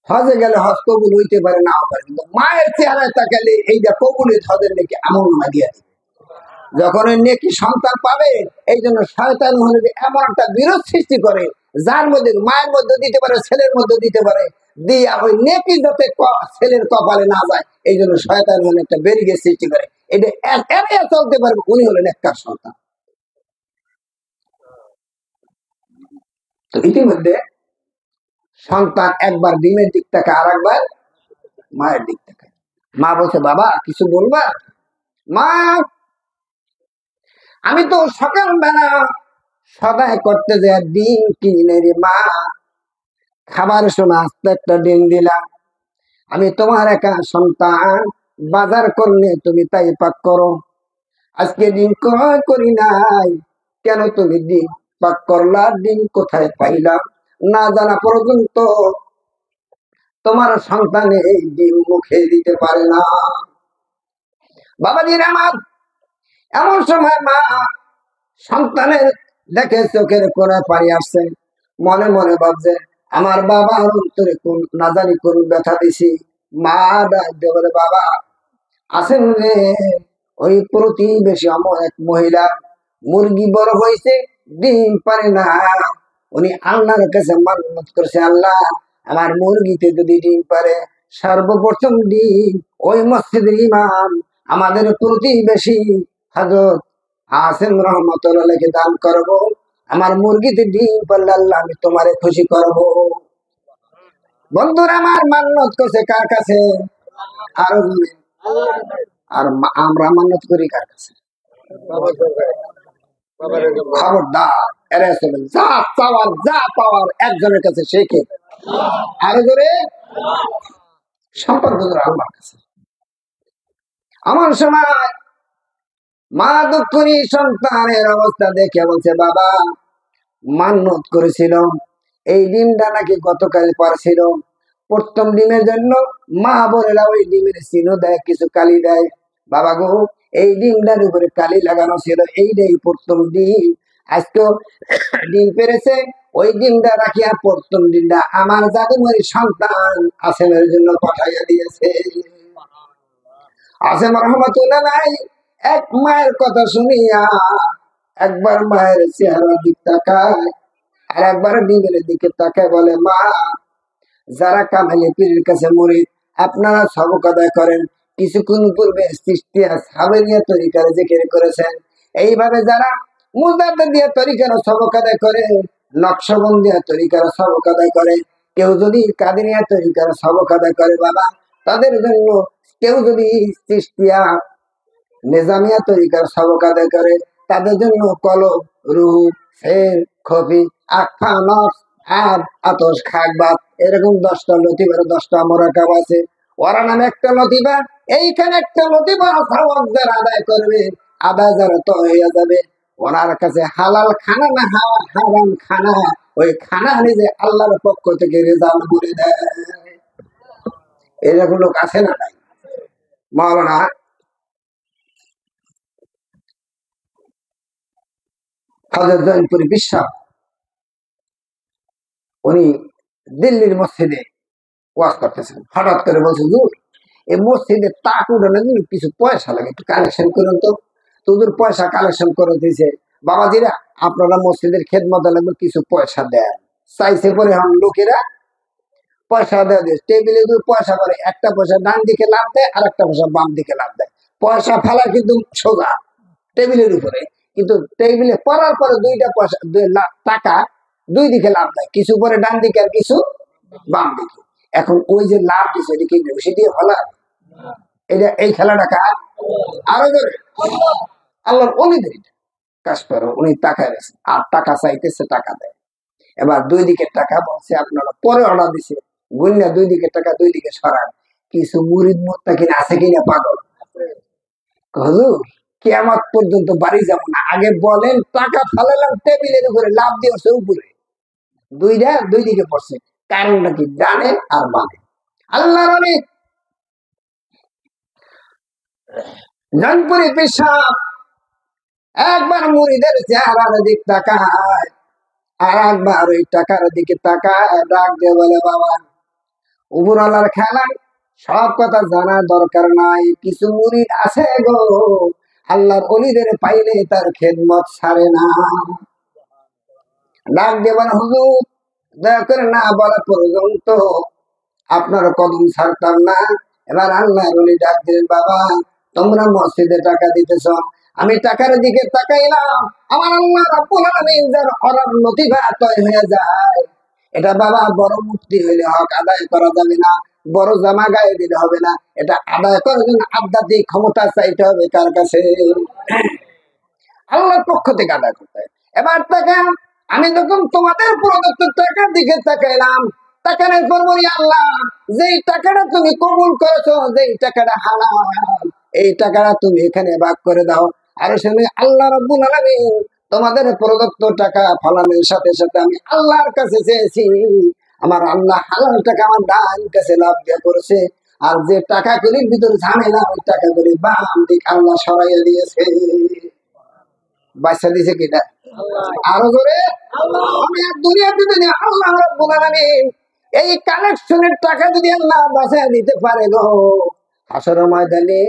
হজে গেলে হজ কবুল হইতে পারে, না পারে, কিন্তু মায়ের চেহারায় তাকাইলে এইটা কবুল হজের নাকি আমল না দিয়ে দিবে। যখন ওই নেকি সন্তান পাবে, এই জন্য শয়তান হলে এমন একটা বিরোধ সৃষ্টি করে, যার মধ্যে মায়ের মধ্যে দিতে পারে, ছেলের মধ্যে দিতে পারে, দিয়া ওই নেকি যাতে ছেলের কপালে না যায়, এই জন্য শয়তান হলে একটা বেরিয়ে সৃষ্টি করে। এটা এড়িয়ে চলতে পারবে, উনি হলেন একটার সন্তান। তো ইতিমধ্যে সন্তান একবার ডিমের দিক থেকে আর একবার মায়ের দিক থেকে। মা বলছে, বাবা কিছু বলবা? মা, আমি তো সকালবেলা সদাই করতে যে ডিম কিনে রে মা, খাবার সময় আস্তে একটা ডিম দিলাম। আমি তোমার একা সন্তান, বাজার করলে তুমি তাই পাক করো, আজকে ডিম ক্রয় করি নাই, কেন তুমি ডিম পাক করলা? ডিম কোথায় পাইলাম? না জানা পর্যন্ত তোমার সন্তানে এই ডিম মুখে দিতে পারে না। বাবাজির আমার, এমন সময় মা সন্তানের দেখে চোখের কোণে পানি আসছে, মনে মনে ভাবছে, আমার বাবার অন্তরে কোন না জানি কোন ব্যথা দিছি। মা ডাক দিয়ে বলে, বাবা আছেন রে, ওই প্রতিবেশী আমার এক মহিলা মুরগি বড় হয়েছে, ডিম পারে না, উনি আল্লাহর কাছে মান্নত করছে, আল্লাহ আমার মুরগিতে যদি ডিম পারে, সর্বপ্রথম ডিম ওই মসজিদের ইমাম আমাদের প্রতিবেশী হযরত আসিম রহমাতুল্লাহকে দান করব। আমার মুরগিতে ডিম পারলে আল্লাহ আমি তোমারে খুশি করব। বন্ধুরা আমার, মান্নত করছে কার কাছে? আরো বলেন। আর আমরা মান্নত করি কার কাছে? খবরদার, এরা যা চাওয়ার যা পাওয়ার একজনের কাছে, সে কে? আরো জোরে, সম্পর্ক আল্লাহর কাছে। আমার সময় মা দুঃখী সন্তানের অবস্থা দেখে বলছে, বাবা মান্নত করেছিল, এই ডিমটা নাকি গতকাল পারছিল, প্রথম ডিমের জন্য মা বলে ওই ডিমের চিহ্ন দেয়, কিছু কালি দেয়। বাবা গো, এই ডিমটার উপরে কালি লাগানো ছিল, এইটাই প্রথম ডিম, আজকেও ডিম পেরেছে, ওই ডিমটা রাখিয়া প্রথম ডিমটা আমার জাদুমরি সন্তান আসেমের জন্য পাঠাইয়া দিয়েছে। আসেম রহমাতুল্লাহ নাই এক মায়ের কথা শুনিয়া একবার মায়ের চেহারার দিক তাকায়, আর একবার ডিমের দিকে তাকায়, বলে, মা যারা কামালি পীরের কাছে মুরিদ, আপনারা সবক আদায় করেন, কিছুক্ষণ পূর্বে চিশতিয়া সাবেরিয়া তরিকার জিকির করেছেন, এইভাবে যারা মুজাদ্দিদ দিয়া তরিকার সবক আদায় করে, নকশবন্দিয়া তরিকার সবক আদায় করে, কেউ যদি কাদিরিয়া তরিকার সবক আদায় করে, বাবা তাদের জন্য, কেউ যদি চিশতিয়া নিজামিয়া তরিকার সবক আদায় করে, তাদের জন্য কলব, রুহ, ফের, খফি, আকফা, নফস, আর আতস, খাকবাত, এরকম 10টা লতিফার 10টা মোরাকাব আছে। ওরা নামে একটা লতিফা, এইখানে একটা লতিফা সবক যারা আদায় করবে, আদায় যারা তো হইয়া যাবে, ওনার কাছে হালাল খানা না হারাম খানা, ওই খানা নিজে আল্লাহর পক্ষ থেকে রেজাল্ট করে দেয়। এরকম লোক আছে না নাই? মাওলানা হযরত জৈনপুরী বিশ্বাস, উনি দিল্লির মসজিদে ওয়াজ করতেছেন, হঠাৎ করে বলছে, হুজুর এই মসজিদে তাক উঠানোর জন্য কিছু পয়সা লাগে, একটু কালেকশন করুন তো। হুজুর পয়সা কালেকশন করে দিয়েছে, বাবাজিরা আপনারা মসজিদের খেদমত লাগবে, কিছু পয়সা দেন। চাইছে পরে লোকেরা পয়সা দেওয়া দিয়ে টেবিলে পয়সা করে, একটা পয়সা ডান দিকে লাভ দেয়, আর একটা পয়সা বাম দিকে লাভ দেয়। পয়সা ফেলা কিন্তু সোজা টেবিলের উপরে, কিন্তু টেবিলে পড়ার পরে 2টা পয়সা টাকা 2 দিকে লাভ দেয়, কিছু পরে ডান দিকে আর কিছু বাম দিকে। এখন ওই যে লাভ দিচ্ছে, এটা কি ঘুষি দিয়ে ফেলা? এটা এই খেলাটা কার? আরো জোরে, আল্লাহর ওলিদের। কাজ করো। উনি টাকা দিয়েছে আর টাকা চাইতেছে, টাকা দেয়। এবার দুই দিকে টাকা বলছে, আপনারা পরে অর্ডার দিছে, গুন্যা দুই দিকে টাকা দুই দিকে সরান। কিছু মুরিদ মোত্তা কিনা আছে কিনা পাগল, হুজুর কিয়ামত পর্যন্ত বাড়ি যাবো না, আগে বলেন। টাকা ফালালাম টেবিলের উপরে, লাভ দিয়েছে উপরে, দুইটা দুই দিকে পড়ছে। কারণটা কি? ডানে আর বামে। আল্লাহর অনেক জনপুরি পেশাব একবার মুড়িদের চেহারার দিক তাকায়, আর একবার ওই টাকার দিকে তাকায়, ডাক দিয়ে বলে, বাবা উপরওয়ালার খেলা সব কথা জানার দরকার নাই, কিছু মুরিদ আছে গো আল্লাহর অলিদের পাইলে তার খেদমত ছাড়ে না। ডাক দিয়ে বলে, হুজুর দয়া করে না বলা পর্যন্ত আপনার কদম ছাড়তাম না। এবার আল্লাহর অলি ডাক দিলেন, বাবা তোমরা মসজিদে টাকা দিতেছ, আমি টাকার দিকে তাকাইলাম, আমার আল্লাহ রাব্বুল আলামিন যার অরণ্যতি তয় হয়ে যায়, এটা বাবা বড় মুক্তি হইলে হক আদায় করা যাবে না, বড় জামা গায়ে দিলে হবে না, এটা আদায় করার জন্য আধ্যাত্মিক ক্ষমতা চাইতে হবে কার কাছে? আল্লাহর পক্ষ থেকে আদায় করতে হয়। এবার টাকা আমি যখন তোমাদের প্রদত্ত টাকার দিকে তাকাইলাম, তাকানোর পর বলি, আল্লাহ যেই টাকাটা তুমি কবুল করেছো, যেই টাকাটা হালাল, এই টাকাটা তুমি এখানে ভাগ করে দাও। আর শুনে আল্লাহ রাব্বুল আলামিন তোমাদের প্রদত্ত টাকা ফলানোর সাথে সাথে আমি আল্লাহর কাছে চেয়েছি, আমার আল্লাহ হালাল টাকা আমার ডান কাছে লাভ দিয়ে করেছে, আর যে টাকাগুলির ভিতরে ঝামেলা ওই টাকাগুলি বাম দিক আল্লাহ সরাইয়া দিয়েছে। বাচ্চা দিছে কিনা? আরো জোরে। আমি আর দুনিয়াতে যদি আল্লাহ রাব্বুল আলামিন এই কালেকশনের টাকা যদি আল্লাহ বাঁচায় দিতে পারে গো, হাসরের ময়দানে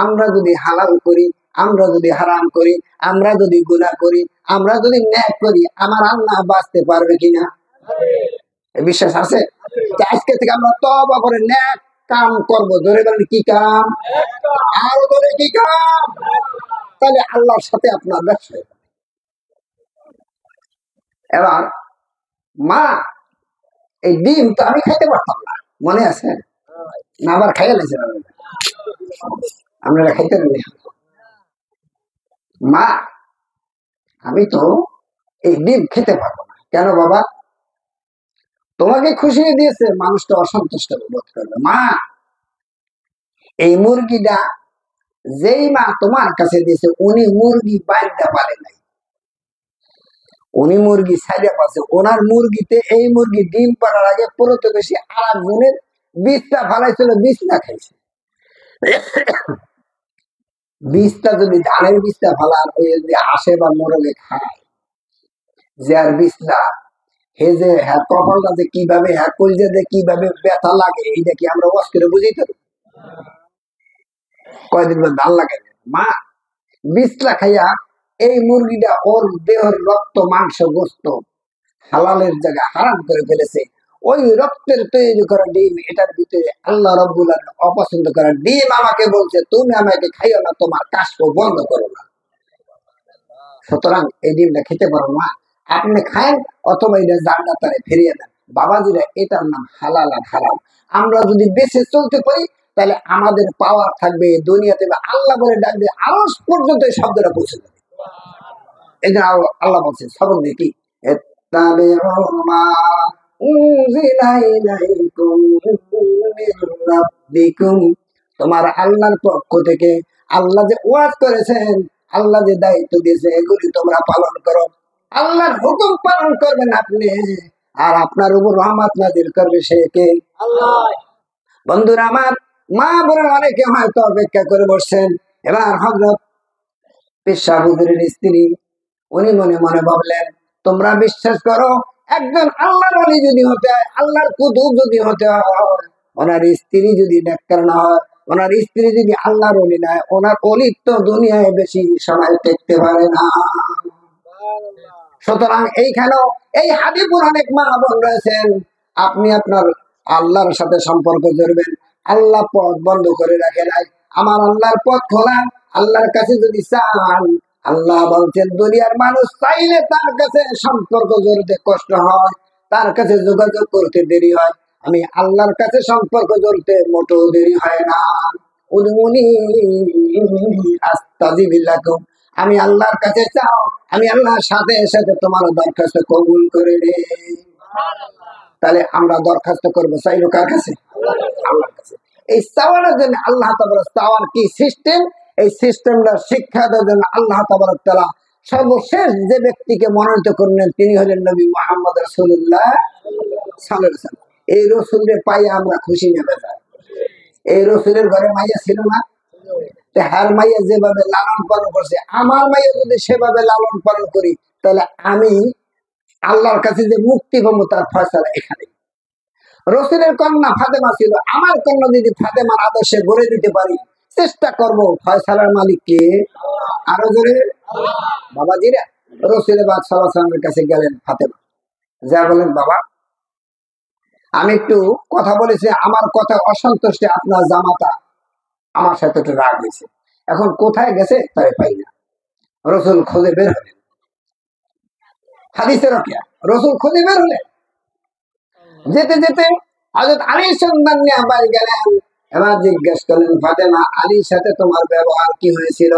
আমরা যদি হালাল করি, আমরা যদি হারাম করি, আমরা যদি গুনাহ করি, আমরা যদি ন্যাক করি, আমার আল্লাহ বাঁচতে পারবে কিনা? বিশ্বাস আছে? আজকে থেকে আমরা তওবা করে ন্যাক কাম করবো। ধরে বলেন কি কাম? আরো ধরে কি কাম? তাহলে আল্লাহর সাথে আপনার ব্যবসা। এবার মা এই ডিম তো আমি খাইতে পারতাম না, মনে আছে না? আবার খাইয়া লেছেন আপনারা, খাইতে পারেন? মা আমি তো এই ডিম খেতে পারবো না। কেন বাবা? তোমাকে খুশি দিয়েছে, মানুষটা অসন্তুষ্ট বোধ করবে। মা এই মুরগিটা যেই মা তোমার কাছে দিয়েছে, উনি মুরগি বাইরটা পারে নাই, উনি মুরগি ছাইড়া পাচ্ছে। ওনার মুরগিতে এই মুরগি ডিম পাড়ার আগে প্রতিবেশী আর একজনের বীজটা ফালাইছিল, বীজটা খাইছে। বীজটা যদি ধানের বীজটা ফালার ওই যদি আসে বা মোরগে খায়, যে আর বীজটা হে যে হ্যাঁ কপালটা যে কিভাবে, হ্যাঁ কলজা যে কিভাবে ব্যথা লাগে, এইটা কি আমরা ওয়াশ করে বুঝিতে? কয়দিন ধান লাগে। মা বীজটা খাইয়া এই মুরগিটা ওর দেহের রক্ত মাংস গোস্ত হালালের জায়গা হারাম করে ফেলেছে। ওই রক্তের তৈরি করা ডিম, এটার ভিতরে আল্লাহ রাব্বুল আলামিন অপছন্দ করা ডিম আমাকে বলছে তুমি আমাকে খাইও না, তোমার কাজকে বন্ধ করো না। সুতরাং এই ডিমটা খেতে পারো না, আপনি খায়েন অথবা এটা জান্নাতে ফিরিয়ে দেন। বাবাজিরা, এটার নাম হালাল আর হারাম। আমরা যদি বেঁচে চলতে পারি তাহলে আমাদের পাওয়ার থাকবে দুনিয়াতে, আল্লাহ বলে ডাকবে আরশ পর্যন্ত এই শব্দটা পৌঁছে যাবে। এই জন্য আল্লাহ বলছে সবক দেখি, তোমার আল্লাহর পক্ষ থেকে আল্লাহ যে ওয়াজ করেছেন, আল্লাহ যে দায়িত্ব দিয়েছে, এগুলি তোমরা পালন করো। আল্লাহর হুকুম পালন করবেন আপনি, আর আপনার উপর রহমত নাজিল করবে সে কে? আল্লাহ। বন্ধুরা আমার, মা বোন অনেকে হয়তো অপেক্ষা করে বসছেন। এবার হযরত পীর সাহেব হুজুরের স্ত্রী, উনি মনে মনে ভাবলেন, তোমরা বিশ্বাস করো একজন আল্লাহর ওলি যদি হতে হয়, আল্লাহর কুতুব যদি হতে হয়, ওনার স্ত্রী যদি নেককার না হয়, ওনার স্ত্রী যদি আল্লাহর ওলি না হয়, ওনার ওলি তো দুনিয়ায় বেশি সময় টিকতে পারে না। সুতরাং এইখানেও এই হাদিপুর অনেক মা বোন রয়েছেন, আপনি আপনার আল্লাহর সাথে সম্পর্ক জড়বেন। আল্লাহ পথ বন্ধ করে রাখে নাই, আমার আল্লাহর পথ খোলা। আল্লাহর কাছে যদি চান, আল্লাহ বলছেন দুনিয়ার মানুষ চাইলে তার কাছে সম্পর্ক জড়তে কষ্ট হয়, তার কাছে যোগাযোগ করতে দেরি হয়, আমি আল্লাহর কাছে সম্পর্ক জড়তে মোটেও দেরি হয় না। উদুনি আস্তাজিব লাকুম, আমি আল্লাহর কাছে চাও, আমি আল্লাহর সাথে সাথে তোমার দরখাস্ত কবুল করে নে। তাহলে আমরা দরখাস্ত করবো চাইবো কার কাছে? আল্লাহর কাছে। এই চাওয়ানোর জন্য আল্লাহ তাবারক চাওয়ার কি সিস্টেম, এই সিস্টেমটা শিক্ষা দেওয়ার জন্য আল্লাহ তাবারক তাআলা সর্বশেষ যে ব্যক্তিকে মনোনীত করলেন তিনি হলেন নবী মুহাম্মদ রাসূলুল্লাহ সাল্লাল্লাহু আলাইহি ওয়াসাল্লাম। এই রসুলের পাইয়া আমরা খুশি নেবে যাই। এই রসুলের ঘরে মাইয়া ছিল না? হার মাইয়া যেভাবে লালন পালন করছে, আমার মাইয়া যদি সেভাবে লালন পালন করি তাহলে আমি আল্লাহর কাছে যে মুক্তি পাবো তার ফয়সালা এখানে। রসুলের কন্যা ফাতেমা ছিল, আমার কন্যা যদি ফাতেমার আদর্শে গড়ে দিতে পারি চেষ্টা করব, ফয়সালার মালিক কে? আরো জোরে বাবাজিরা। রসুল পাক সাল্লাল্লাহু আলাইহি ওয়াসাল্লামের কাছে গেলেন ফাতেমা, যা বলেন বাবা আমি একটু কথা বলেছি, আমার কথা অসন্তুষ্টে আপনার জামাতা আমার সাথে একটু রাগ হয়েছে, এখন কোথায় গেছে তাই পাই না। রসুল খুঁজে বের হলেন, হাদিসের রকিয়া রসুল খুঁজে বের হলেন। যেতে যেতে হযরত আলীর সন্ধান নিয়ে বাড়ি গেলেন। এবার জিজ্ঞেস করলেন ফাতেমা আলীর সাথে তোমার ব্যবহার কি হয়েছিল?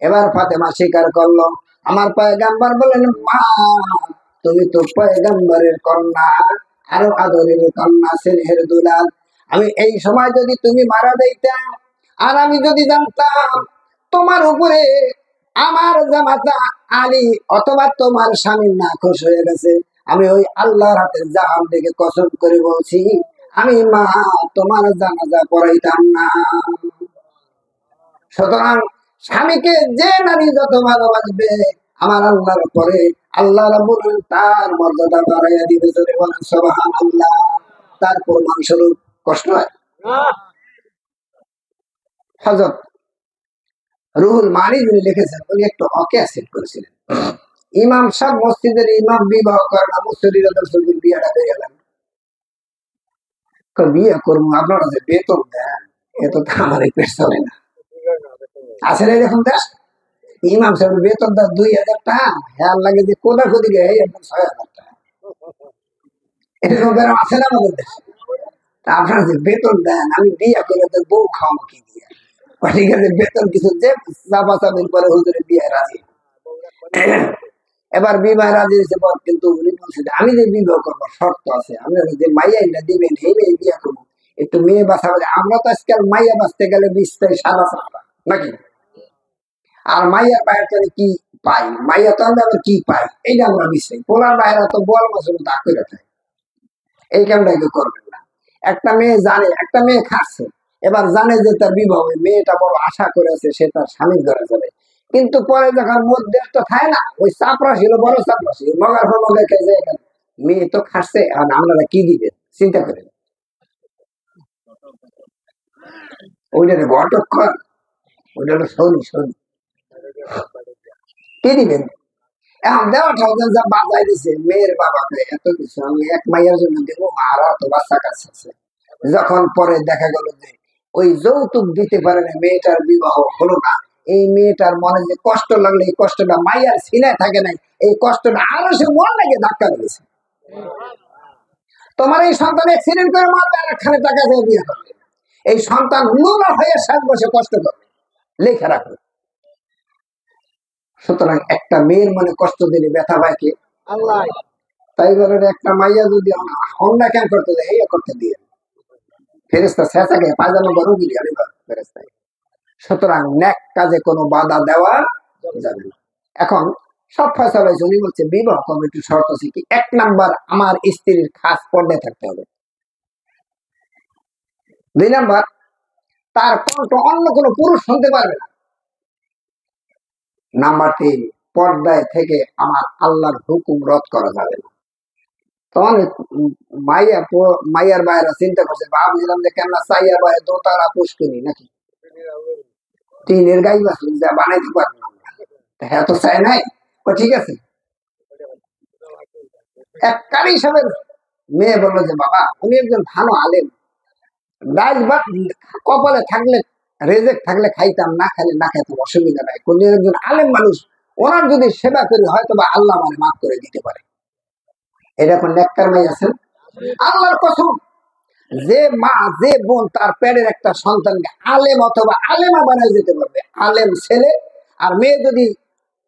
এবার ফাতেমা স্বীকার করলো। আমার পয়গম্বর বললেন মা তুমি তো পয়গম্বরের কন্যা, আরো আদরের কন্যা, স্নেহের দুলাল। আমি এই সময় যদি তুমি মারা যাইতা আর আমি যদি জানতাম তোমার উপরে আমার জামাতা আলী অথবা তোমার স্বামীর নাখোশ হয়ে গেছে, আমি ওই আল্লাহর হাতে জাহান থেকে কসম করে বলছি আমি মা তোমার জানাজা পড়াইতাম না। সুতরাং স্বামীকে যে নারী যত ভালোবাসবে আমার আল্লাহর পরে আল্লাহ রাব্বুল তার মর্যাদা বাড়াইয়া দিবে। জোরে বলেন সুবহানাল্লাহ। তার প্রমাণ স্বরূপ কষ্ট হয়। হযরত রুহুল মানি যিনি লিখেছেন উনি একটু অক্যাসিড করেছিলেন। ইমাম সাহেব মসজিদের ইমাম বিবাহ করেন, মুসল্লিরা দর্শকদের বিয়েটা হয়ে গেলেন। বিয়ে করবো আপনারা যে বেতন দেন এত তো আমার পেট চলে না। আসলে এরকম দেশ ইমাম সাহেব বেতন দেন 2000 টাকা, হ্যাঁ লাগে যে কোথা কোথি গে 6000 টাকা, এরকম বেরো আছে না আমাদের দেশে। আপনারা যে বেতন দেন আমি বিয়ে করে তো বউ খাওয়াবো কি দিয়ে? ঠিক আছে বেতন কিছু যে চাপা চাপির পরে হুজুরে বিয়ে রাজি। এবার বিবাহ রাজি হয়েছে পর কিন্তু উনি বলছে আমি যে বিবাহ করবো শর্ত আছে, আপনারা যে মাইয়াইটা দিবেন এই মেয়ে বিয়ে করবো, একটু মেয়ে বাঁচা বলে। আমরা তো আজকাল মাইয়া বাঁচতে গেলে 20 সাদা সাদা নাকি, আর মাইয়ার বাইরে তো কি পাই, মাইয়া তো আমরা কি পাই এইটা আমরা বিশ্বাস। পোলার বাইরে তো বল মাসের মতো আঁক করে থাকে, এই কামটা কেউ করবেন না। একটা মেয়ে জানে, একটা মেয়ে খাচ্ছে, এবার জানে যে তার বিবাহ, মেয়েটা বড় আশা করে আছে সে তার স্বামীর ঘরে যাবে, কিন্তু পরে যখন মধ্যে একটা থাকে না ওই চাপড়া ছিল, বড় চাপড়া ছিল, মগার পর মগা খেয়ে মেয়ে তো খাচ্ছে আর আপনারা কি দিবেন চিন্তা করেন। ওইটা ঘটক, ওইটা হলো শনি শনি, কি দিবেন? এখন দেওয়াটা যা বাজাই দিছে মেয়ের বাবাকে এত কিছু, আমি এক মাইয়ার জন্য দেবো আর তো বাচ্চা কাছে আছে। যখন পরে দেখা গেল যে ওই যৌতুক দিতে পারে না, মেয়েটার বিবাহ হলো না, এই মেয়েটার মনে যে কষ্ট লাগলো এই কষ্টটা মাইয়ার সিনায় থাকে নাই, এই কষ্টটা আরো সে মন লাগে ধাক্কা দিয়েছে। তোমার এই সন্তান অ্যাক্সিডেন্ট করে মারবে আর একখানে টাকা দিয়ে বিয়ে করবে, এই সন্তান নোংরা হয়ে 7 বছর কষ্ট করবে, লেখা রাখবে। সুতরাং একটা মেয়ের মনে কষ্ট দিলে ব্যথা পায় কে? আল্লাহ। তাই বলে একটা মাইয়া যদি হন্ডা ক্যাম্প করতে দেয় এই করতে দিয়ে ফেরেশতা শেষাকে পায়জামা গরম দিলি আমি ফেরেশতাই। সুতরাং নেক কাজে কোনো বাধা দেওয়া যাবে না। এখন সব ফয়সালা হয়েছে, উনি বলছে বিবাহ কমিটির শর্ত আছে কি, 1 নাম্বার আমার স্ত্রীর খাস পর্দায় থাকতে হবে, 2 নাম্বার তার কণ্ঠ অন্য কোনো পুরুষ শুনতে পারবে না, নাম্বার 3 পর্দায় থেকে আমার আল্লাহর হুকুম রদ করা যাবে না। তখন মাইয়ার বাইরা চিন্তা করছে, ভাবছিলাম যে কেন চাইয়ার বাইরে দোতারা পুষ্করি নাকি টিনের গাই বাসুন যা বানাইতে পারবো না, হ্যাঁ তো চাই নাই। ঠিক আছে, এক কারি হিসাবে মেয়ে বললো যে বাবা উনি একজন ভালো আলেম, ডাল ভাত কপালে থাকলে রেজেক থাকলে খাইতাম, না খাইলে না খাইতাম, অসুবিধা নাই, কোন একজন আলেম মানুষ, ওনার যদি সেবা করি হয়তো বা আল্লাহ মানে মাফ করে দিতে পারে। এরকম নেককার মেয়ে আছেন আল্লাহর কসম। যে মা যে বোন তার পেটের একটা সন্তানকে আলেম অথবা আলেমা বানাই যেতে পারবে, আলেম ছেলে আর মেয়ে যদি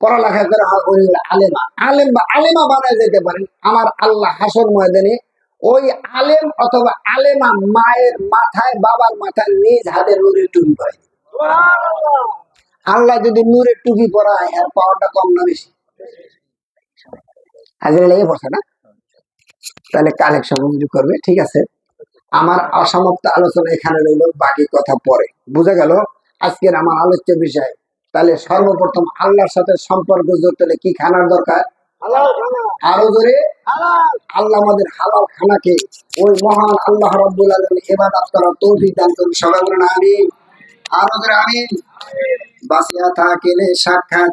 পড়ালেখা করে উনি হলো আলেমা, আলেম বা আলেমা বানায় যেতে পারেন। আমার আল্লাহ হাসর ময়দানে ওই আলেম অথবা আলেমা মায়ের মাথায়, বাবার মাথায় নিজ হাতে নুরের টুপি পরাই। আল্লাহ যদি নূরের টুপি পরায়, এর পাওয়ারটা কম না বেশি? আজকে লেগে পড়ছে না? তাহলে কালেকশন করবে, ঠিক আছে। আমার অসমাপ্ত আলোচনা এখানে রইল, বাকি কথা পরে। বুঝা গেল আজকের আমার আলোচ্য বিষয়? তাহলে সর্বপ্রথম আল্লাহর সাথে সম্পর্ক জোরতে কি খানার দরকার? আরো জোরে, আল্লাহ আমাদের হালাল খানাকে ওই মহান আল্লাহ রাব্বুল আলামিন ইবাদত করার তৌফিক দান করুন। সবাই বলেন আমিন। আরো জোরে আমিন। বাঁচিয়া থাকিলে সাক্ষাৎ